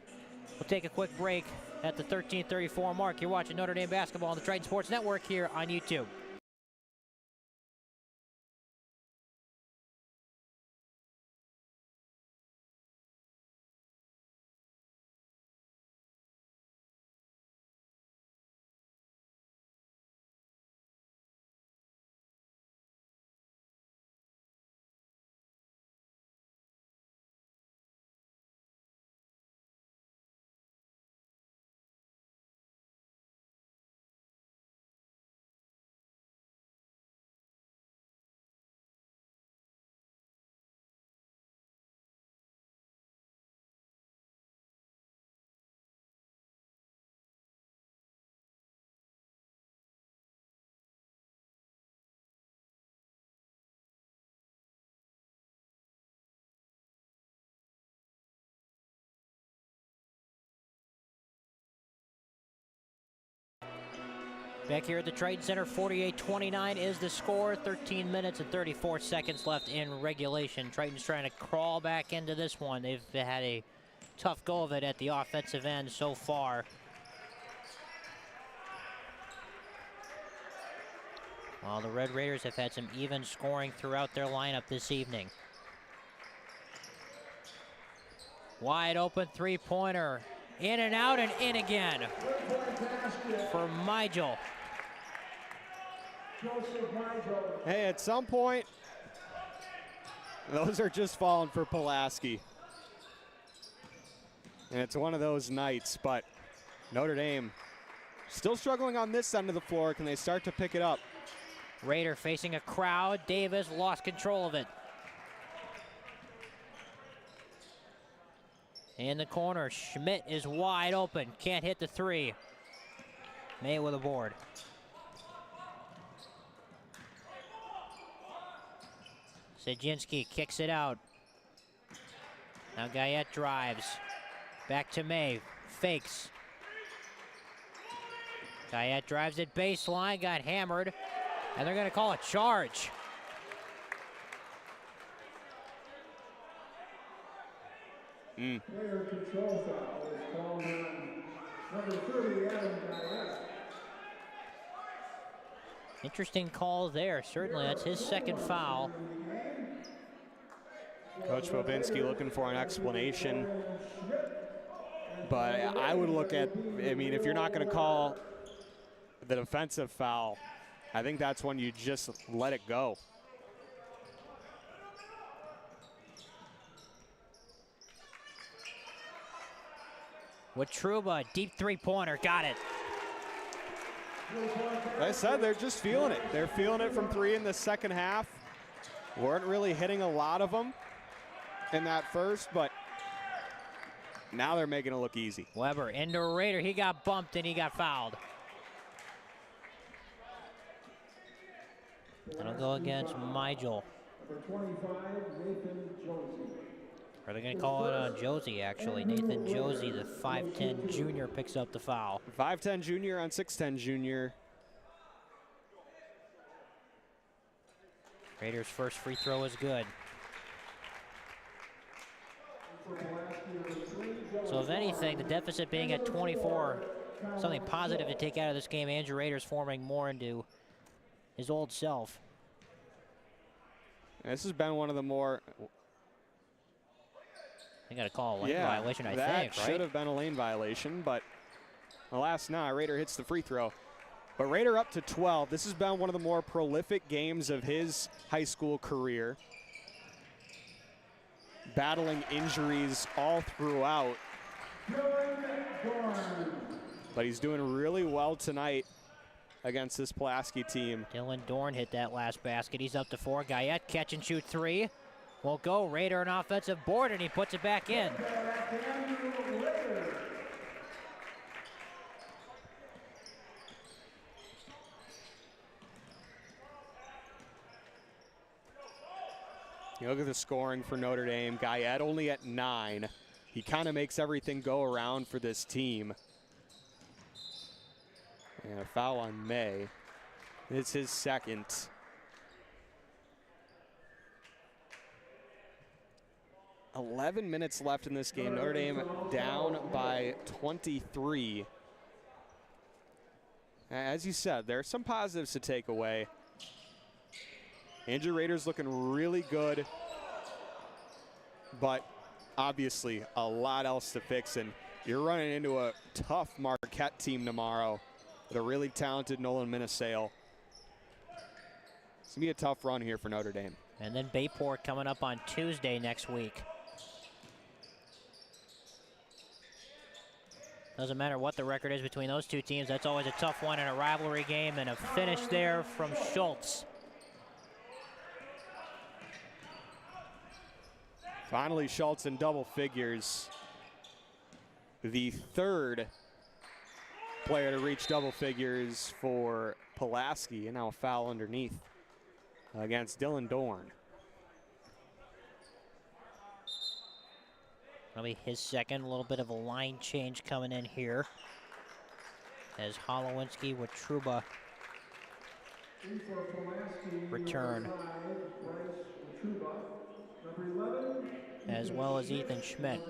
We'll take a quick break at the 13:34 mark. You're watching Notre Dame basketball on the Triton Sports Network here on YouTube. Back here at the Triton Center, 48-29 is the score. 13 minutes and 34 seconds left in regulation. Triton's trying to crawl back into this one. They've had a tough go of it at the offensive end so far. While the Red Raiders have had some even scoring throughout their lineup this evening. Wide open three-pointer. In and out and in again for Migel. Hey, at some point, those are just falling for Pulaski. And it's one of those nights, but Notre Dame still struggling on this end of the floor. Can they start to pick it up? Raider facing a crowd. Davis lost control of it. In the corner, Schmidt is wide open. Can't hit the three. May with a board. Sajinski kicks it out. Now Guyette drives. Back to May. Fakes. Guyette drives it baseline. Got hammered. And they're going to call a charge. Player control foul is called on number 30, Adam Guyette. Interesting call there. Certainly, that's his second foul. Coach Bobinski looking for an explanation. But I would look at, I mean, if you're not going to call the defensive foul, I think that's when you just let it go. With Truba, deep three-pointer, got it. Like I said, they're just feeling it. They're feeling it from three in the second half. Weren't really hitting a lot of them in that first, but now they're making it look easy. Weber into Raider. He got bumped and he got fouled. It'll go against Migel. Number 25, Nathan Josie. Or they're going to call it on Josie, actually. Nathan Josie, the 5'10 junior, picks up the foul. 5'10 junior on 6'10 junior. Raiders' first free throw is good. So if anything, the deficit being at 24, something positive to take out of this game. Andrew Raiders forming more into his old self. This has been one of the more... They got to call a lane violation, I think, right? That should have been a lane violation, but alas, not. Raider hits the free throw. But Raider up to 12. This has been one of the more prolific games of his high school career. Battling injuries all throughout. But he's doing really well tonight against this Pulaski team. Dylan Dorn hit that last basket. He's up to 4. Guyette, catch and shoot 3. Won't go. Raider an offensive board, and he puts it back in. You look at the scoring for Notre Dame. Guyette only at 9. He kind of makes everything go around for this team. And a foul on May. It's his second. "11 minutes left in this game. Notre Dame down by 23. As you said, there are some positives to take away. Andrew Rader's looking really good, but obviously a lot else to fix, and you're running into a tough Marquette team tomorrow with a really talented Nolan Minnesale. It's gonna be a tough run here for Notre Dame. And then Bayport coming up on Tuesday next week. Doesn't matter what the record is between those two teams. That's always a tough one in a rivalry game, and a finish there from Schultz. Finally, Schultz in double figures. The third player to reach double figures for Pulaski, and now a foul underneath against Dylan Dorn. That'll be his second. A little bit of a line change coming in here, as Holowinski with Truba return, as well as Ethan Schmidt.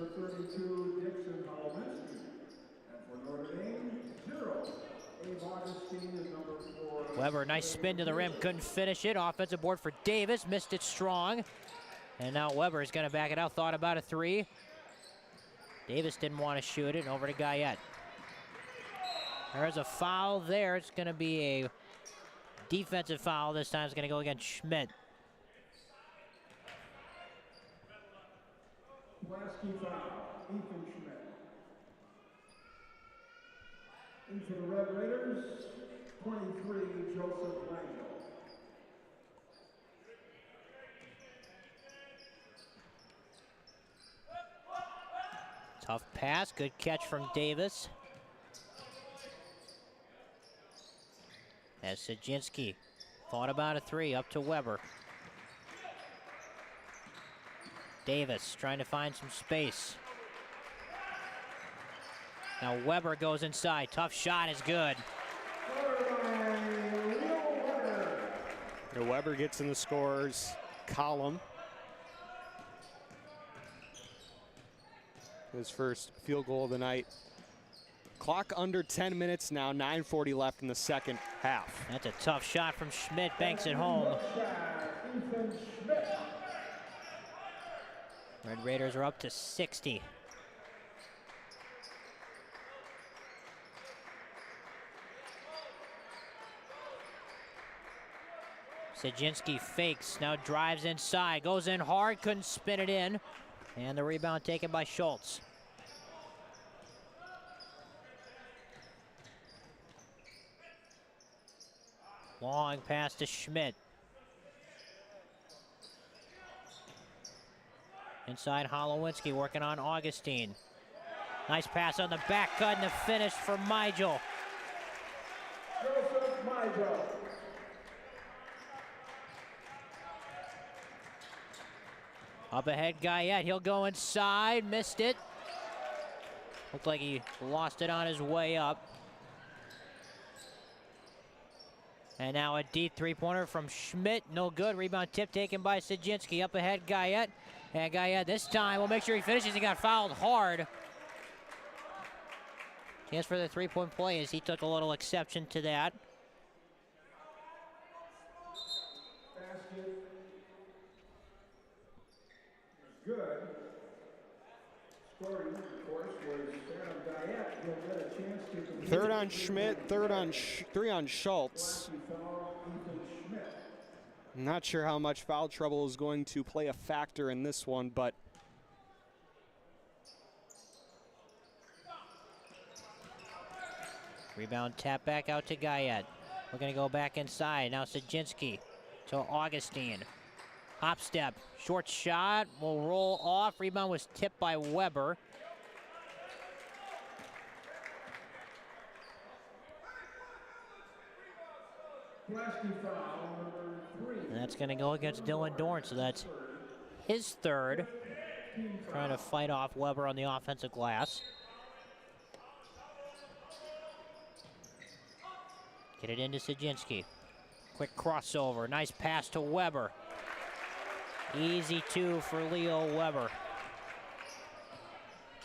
Weber, nice spin to the rim, couldn't finish it. Offensive board for Davis, missed it strong. And now Weber is going to back it out, thought about a 3. Davis didn't want to shoot it, and over to Guyette. There's a foul there. It's going to be a defensive foul. This time it's going to go against Schmidt. Pulaski foul, Ethan Schmidt. In for the Red Raiders, 23, Joseph Langell. Tough pass, good catch from Davis. As Sajinski thought about a 3, up to Weber. Davis trying to find some space. Now Weber goes inside, tough shot is good. Weber gets in the scorers column. His first field goal of the night. Clock under 10 minutes now, 9:40 left in the second half. That's a tough shot from Schmidt, banks it home. Red Raiders are up to 60. Sajinski fakes, now drives inside, goes in hard, couldn't spin it in. And the rebound taken by Schultz. Long pass to Schmidt. Inside Holowinski working on Augustine. Nice pass on the back cut and the finish for Migel. Joseph Migel. Up ahead, Guyette. He'll go inside. Missed it. Looked like he lost it on his way up. And now a deep three-pointer from Schmidt. No good. Rebound tip taken by Sajinski. Up ahead, Guyette. And Guyette this time will make sure he finishes. He got fouled hard. Chance for the three-point play as he took a little exception to that. Basket. Good. Scoring, of course, was Adam Guyette. He'll get a chance to complete. Third on Schmidt, three on Schultz. I'm not sure how much foul trouble is going to play a factor in this one, but rebound tap back out to Guyette. We're going to go back inside. Now Sajinski to Augustine. Hop step. Short shot. Will roll off. Rebound was tipped by Weber. Pulaski foul number 3. And that's going to go against Dylan Dorn, so that's his third. Trying to fight off Weber on the offensive glass. Get it into Sajinski. Quick crossover. Nice pass to Weber. Easy two for Leo Weber.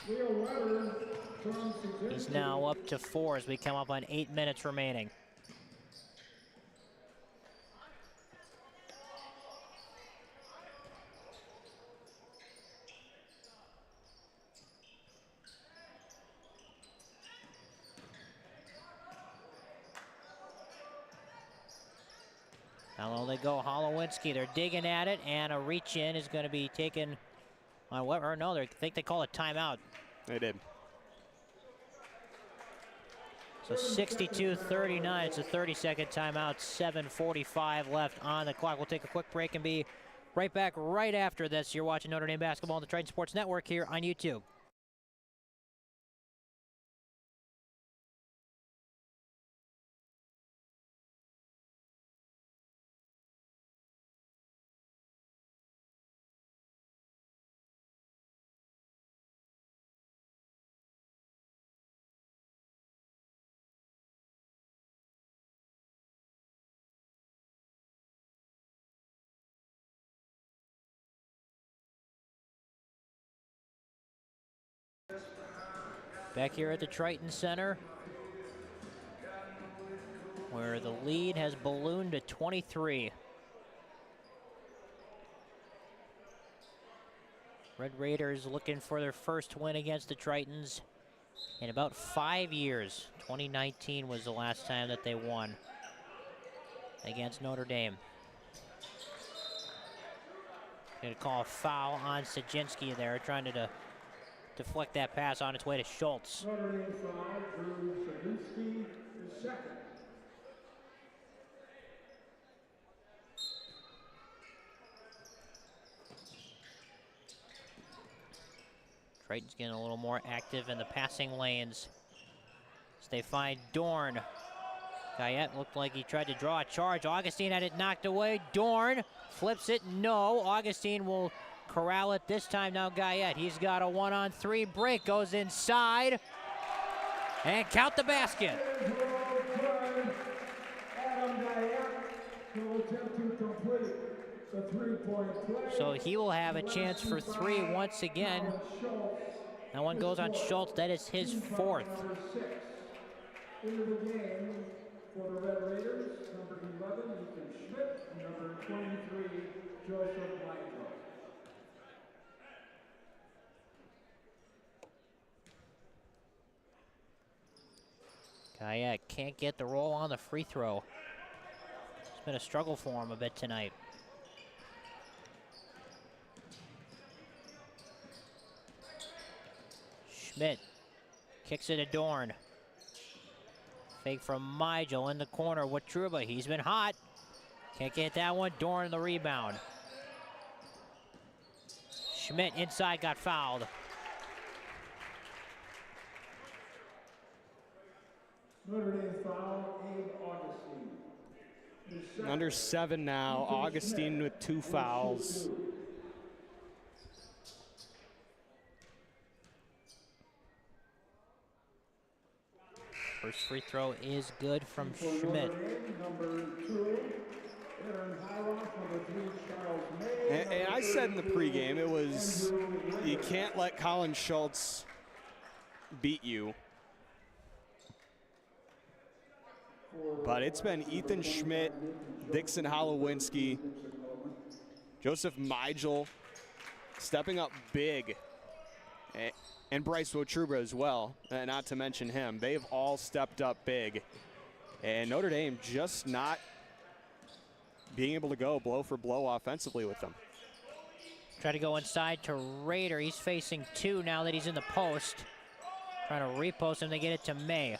Leo Weber from Sajinski. He's now up to 4 as we come up on 8 minutes remaining. Now they go Holowinski. They're digging at it, and a reach in is going to be taken on Weber. No, I think they call it timeout. they did. So 62-39. It's a 30-second timeout. 7:45 left on the clock. We'll take a quick break and be right back right after this. You're watching Notre Dame basketball on the Triton Sports Network here on YouTube. Back here at the Triton Center, where the lead has ballooned to 23. Red Raiders looking for their first win against the Tritons in about 5 years. 2019 was the last time that they won against Notre Dame. Gonna call a foul on Sajinski there, trying to deflect that pass on its way to Schultz. Notre Dame foul, Drew Sajinski is second. Triton's getting a little more active in the passing lanes as they find Dorn. Guyette looked like he tried to draw a charge. Augustine had it knocked away. Dorn flips it. No. Augustine will corral it this time. Now Guyette. He's got a 1-on-3 break. Goes inside. And count the basket. Adam Guyette will attempt to complete the three-point play. So he will have a chance for 3 once again. That one goes on Schultz. That is his 4th. Number 6 into the game for the Red Raiders, number 11, Ethan Schmidt, number 23, Joseph Michael. Guyette can't get the roll on the free throw. It's been a struggle for him a bit tonight. Schmidt kicks it to Dorn. Fake from Migel in the corner with Truba. He's been hot. Can't get that one. Doran the rebound. Schmidt inside got fouled. Notre Dame foul, Abe Augustine. Under 7 now. Augustine with 2 fouls. First free throw is good from Schmidt. And I said in the pregame, it was, you can't let Colin Schultz beat you. But it's been Ethan Schmidt, Dixon Holowinski, Joseph Migel stepping up big, and Bryce Wotruba as well, not to mention him. They've all stepped up big. And Notre Dame just not being able to go blow for blow offensively with them. Try to go inside to Rader. He's facing 2 now that he's in the post. Trying to repost him to get it to May.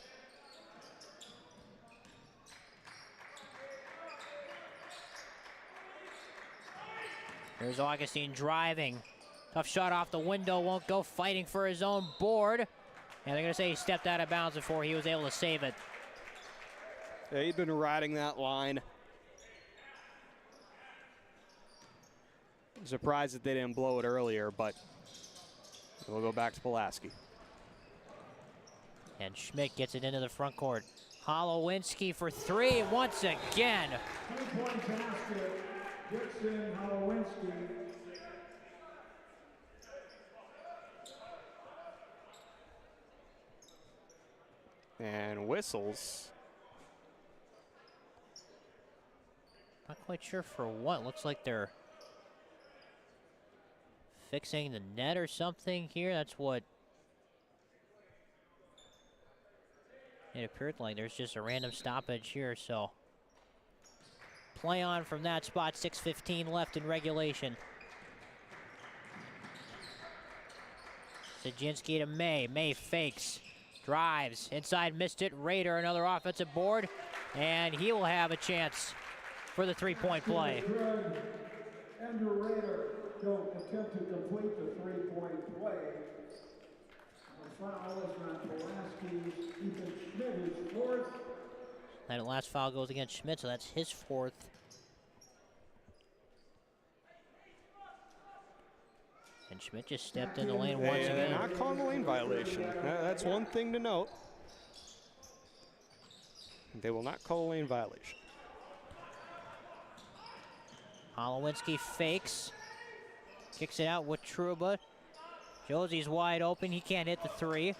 Here's Augustine driving. Tough shot off the window, won't go, fighting for his own board. And they're gonna say he stepped out of bounds before he was able to save it. Yeah, he'd been riding that line. I'm surprised that they didn't blow it earlier, but we'll go back to Pulaski. And Schmidt gets it into the front court. Holowinski for 3 once again. 2-point basket, Dixon Holowinski. And whistles. Not quite sure for what. Looks like they're fixing the net or something here. That's what it appeared like. There's just a random stoppage here, so play on from that spot. 6:15 left in regulation. Sajinski to May. May fakes, drives, inside, missed it. Rader, another offensive board, and he will have a chance for the 3-point play. Andrew Rader don't attempt to complete the 3-point play. The foul is on Pulaski. Ethan Schmidt is 4th. That last foul goes against Schmidt, so that's his 4th. And Schmidt just stepped in the lane once They're again. not calling the lane violation. That's one thing to note. They will not call a lane violation. Holowinski fakes, kicks it out with Truba. Josie's wide open, he can't hit the 3.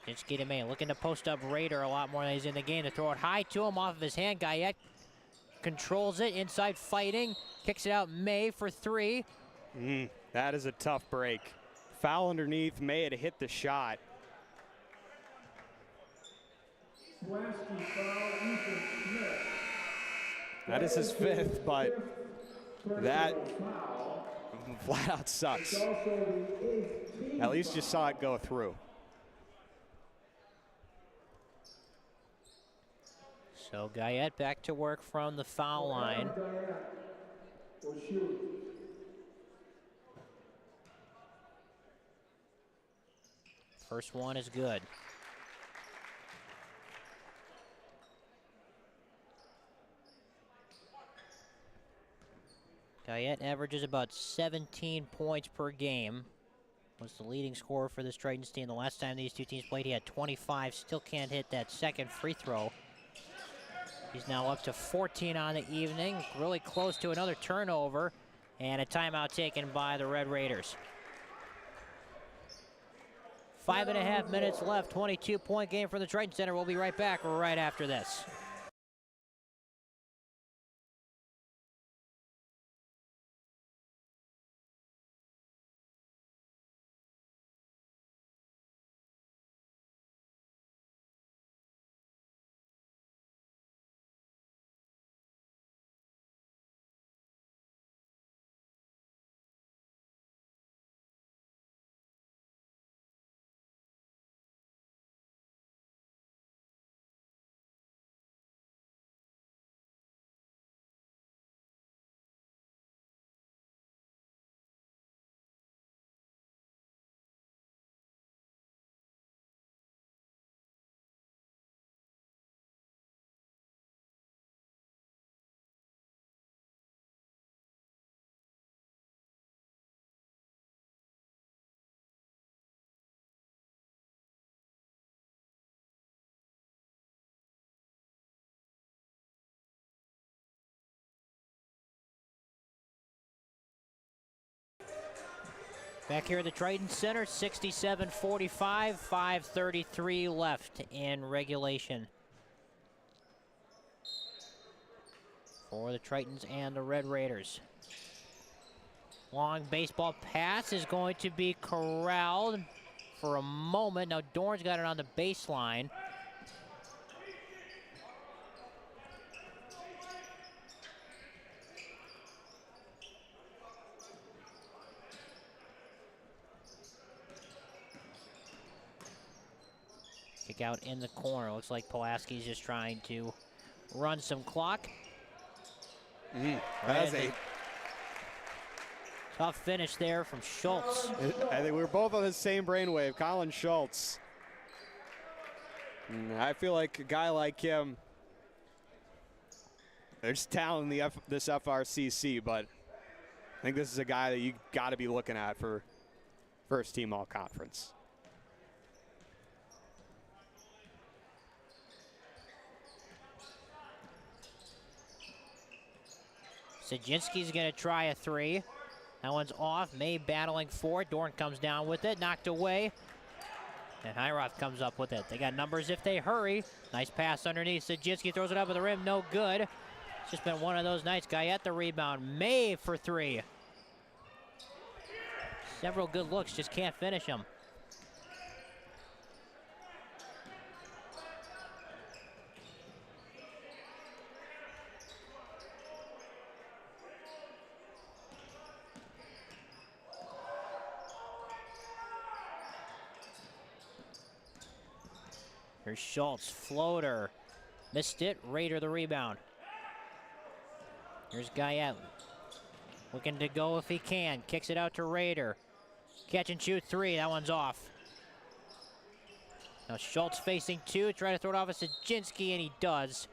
Stinsky to May, looking to post up Rader a lot more than he's in the game. To throw it high to him off of his hand. Guyette controls it, inside fighting, kicks it out May for 3. That is a tough break. Foul underneath, May had hit the shot. Pulaski foul, Ethan Schmidt. That is his 5th, but that flat out sucks. At least you saw it go through. So Guyette back to work from the foul line. First one is good. Guyette averages about 17 points per game. Was the leading scorer for this Tritons team. The last time these two teams played, he had 25. Still can't hit that second free throw. He's now up to 14 on the evening. Really close to another turnover. And a timeout taken by the Red Raiders. 5.5 minutes left. 22-point game for the Triton Center. We'll be right back right after this. Back here at the Triton Center, 67-45, 5:33 left in regulation. For the Tritons and the Red Raiders. Long baseball pass is going to be corralled for a moment. Now Dorn's got it on the baseline. Kick out in the corner. Looks like Pulaski's just trying to run some clock. That's a tough finish there from Schultz. I think we were both on the same brainwave. Colin Schultz. I feel like a guy like him, there's talent in this FRCC, but I think this is a guy that you got to be looking at for first team all conference. Sajinski's going to try a three. That one's off. May battling for it. Dorn comes down with it, knocked away. And Hiroth comes up with it. They got numbers if they hurry. Nice pass underneath. Sajinski throws it up at the rim. No good. It's just been one of those nights. Guy at the rebound. May for three. Several good looks, just can't finish them. Here's Schultz, floater. Missed it, Raider the rebound. Here's Guyette. Looking to go if he can. Kicks it out to Raider. Catch and shoot three, that one's off. Now Schultz facing two, trying to throw it off at Sajinski, and he does.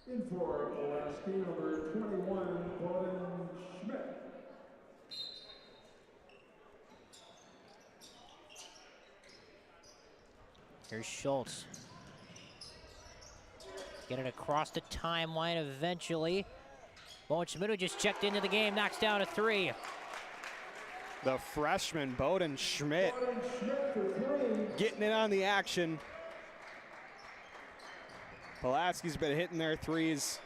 In for Pulaski, number 21, Bowden Schmidt. Here's Schultz. Get it across the timeline eventually. Bowden Schmidt, who just checked into the game, knocks down a three. The freshman, Bowden Schmidt, getting in on the action. Pulaski's been hitting their threes,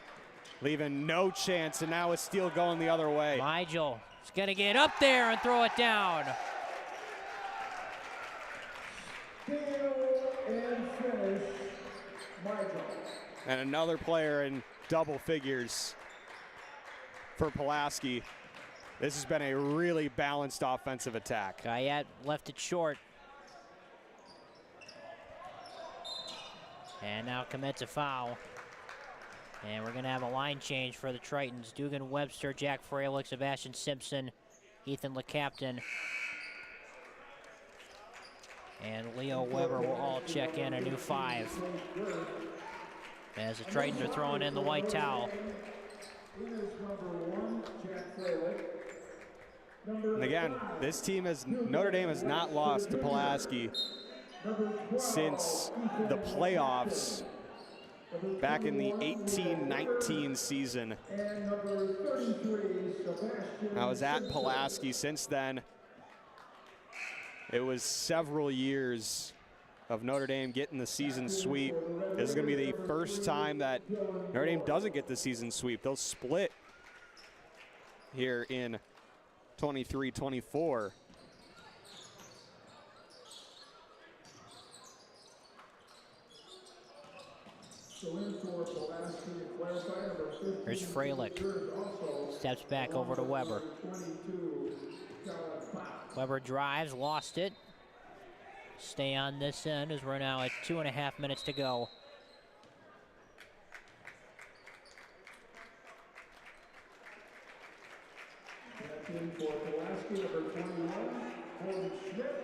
leaving no chance, and now a steal going the other way. Nigel is going to get up there and throw it down. And another player in double figures for Pulaski. This has been a really balanced offensive attack. Guyette left it short. And now commits a foul. And we're going to have a line change for the Tritons. Dugan Webster, Jack Freilich, Sebastian Simpson, Ethan LeCaptain, and Leo Weber will all check in a new five. As the Tritons are throwing in the white towel. And again, this team Notre Dame has not lost to Pulaski since the playoffs back in the 18-19 season. I was at Pulaski since then. It was several years of Notre Dame getting the season sweep. This is going to be the first time that Notre Dame doesn't get the season sweep. They'll split here in 23-24. Here's Freilich. Steps back over to Weber. Weber drives, lost it. Stay on this end as we're now at 2.5 minutes to go. In for Pulaski, number 21, Bowden Schmidt,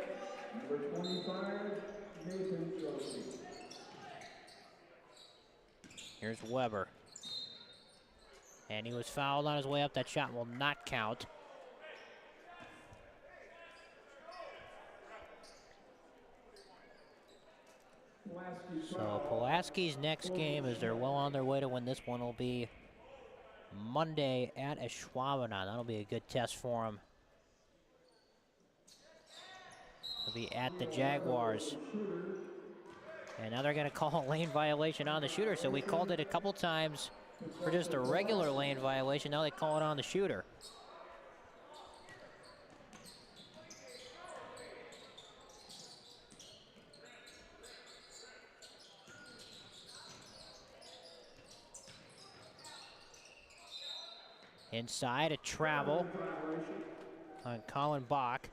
number 25, Nathan Josie. Here's Weber. And he was fouled on his way up. That shot will not count. Pulaski So Pulaski's next game, as they're well on their way to win this one, will be Monday at Ashwaubenon. That'll be a good test for them. They'll be at the Jaguars. And now they're going to call a lane violation on the shooter. So we called it a couple times for just a regular lane violation. Now they call it on the shooter. Inside, a travel on Colin Bach.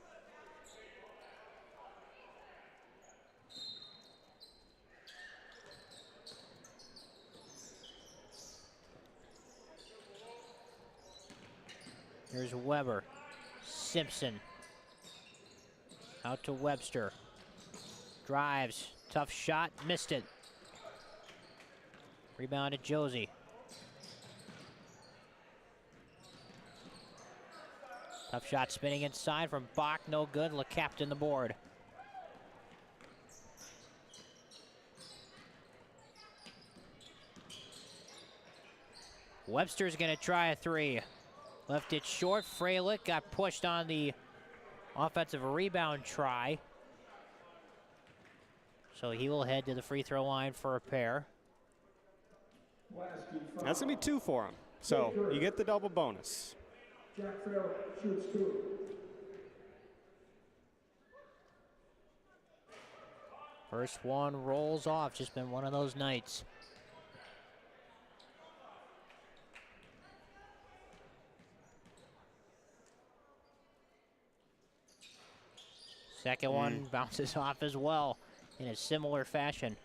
Here's Weber. Simpson. Out to Webster. Drives. Tough shot. Missed it. Rebound to Josie. Tough shot spinning inside from Bach. No good. LeCaptain the board. Webster's going to try a three. Left it short. Freilich got pushed on the offensive rebound try. So he will head to the free throw line for a pair. That's going to be two for him. So you get the double bonus. Jack Farrell shoots two. First one rolls off. Just been one of those nights. Second one bounces off as well in a similar fashion.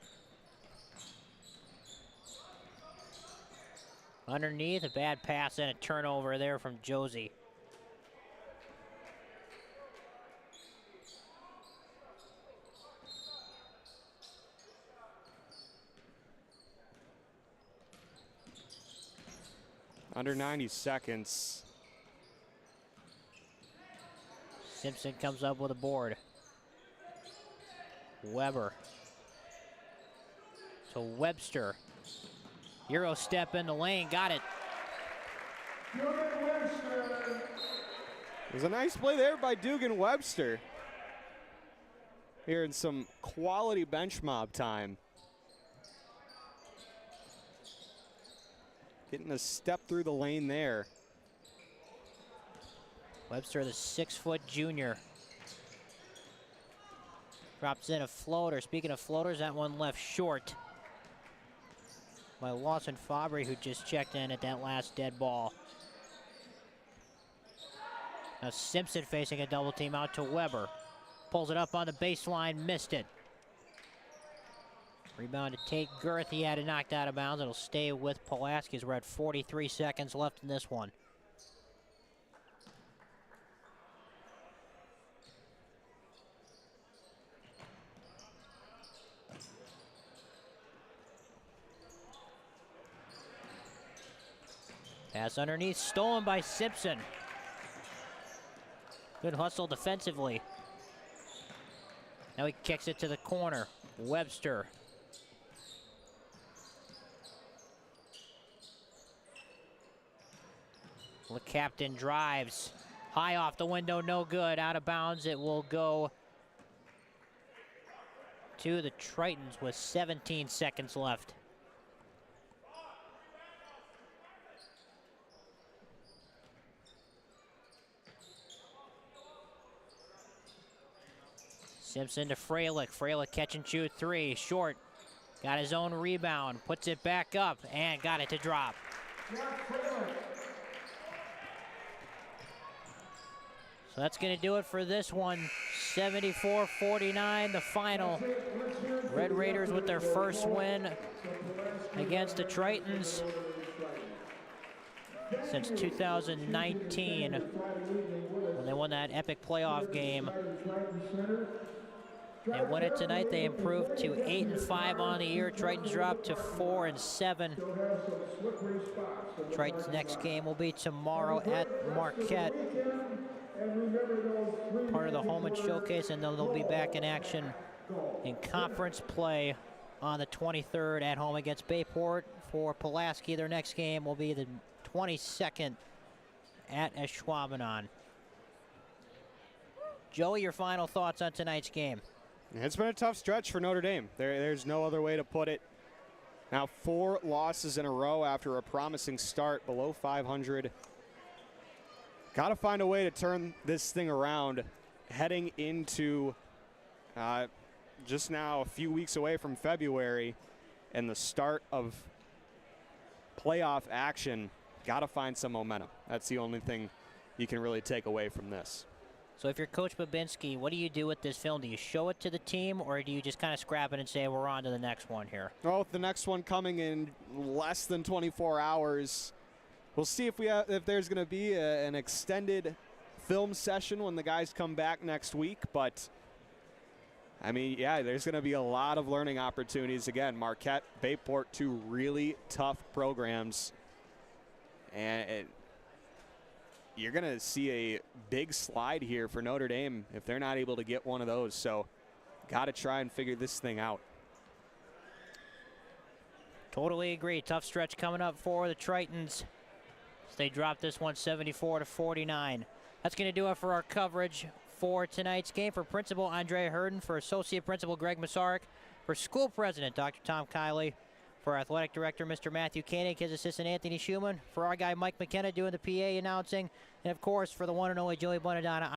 Underneath, a bad pass and a turnover there from Josie. Under 90 seconds. Simpson comes up with a board. Weber to Webster. Euro step in the lane, got it. Webster. It was a nice play there by Dugan Webster. Here in some quality bench mob time. Getting a step through the lane there. Webster, the 6-foot junior. Drops in a floater. Speaking of floaters, that one left short by Lawson Fabry, who just checked in at that last dead ball. Now Simpson facing a double team out to Weber. Pulls it up on the baseline, missed it. Rebound to Tate Girth. He had it knocked out of bounds. It'll stay with Pulaski as we're at 43 seconds left in this one. Pass underneath, stolen by Simpson. Good hustle defensively. Now he kicks it to the corner. Webster. LeCaptain drives. High off the window, no good. Out of bounds, it will go to the Tritons with 17 seconds left. Simpson to Freilich. Freilich catch and shoot three. Short. Got his own rebound. Puts it back up and got it to drop. So that's going to do it for this one. 74-49, the final. Red Raiders with their first win against the Tritons since 2019 when they won that epic playoff game. They win it tonight. They improved to 8-5 on the year. Tritons dropped to 4-7. Tritons' next game will be tomorrow at Marquette. Part of the home and showcase, and then they'll be back in action in conference play on the 23rd at home against Bayport. For Pulaski, their next game will be the 22nd at Ashwaubenon. Joey, your final thoughts on tonight's game? It's been a tough stretch for Notre Dame. There's no other way to put it. Now 4 losses in a row after a promising start, below 500. Got to find a way to turn this thing around heading into just now a few weeks away from February and the start of playoff action. Got to find some momentum. That's the only thing you can really take away from this. So if you're Coach Babinski, what do you do with this film? Do you show it to the team, or do you just kind of scrap it and say, we're on to the next one here? Well, with the next one coming in less than 24 hours, we'll see if there's going to be an extended film session when the guys come back next week. But, I mean, yeah, there's going to be a lot of learning opportunities. Again, Marquette, Bayport, 2 really tough programs. And you're going to see a big slide here for Notre Dame if they're not able to get one of those. So, got to try and figure this thing out. Totally agree. Tough stretch coming up for the Tritons. They dropped this one 74-49. That's going to do it for our coverage for tonight's game. For Principal Andre Herden, for Associate Principal Greg Masaryk, for School President Dr. Tom Kiley, for Athletic Director Mr. Matthew Koenig, his assistant Anthony Schumann, for our guy Mike McKenna doing the PA announcing, and of course for the one and only Joey Bonadonna.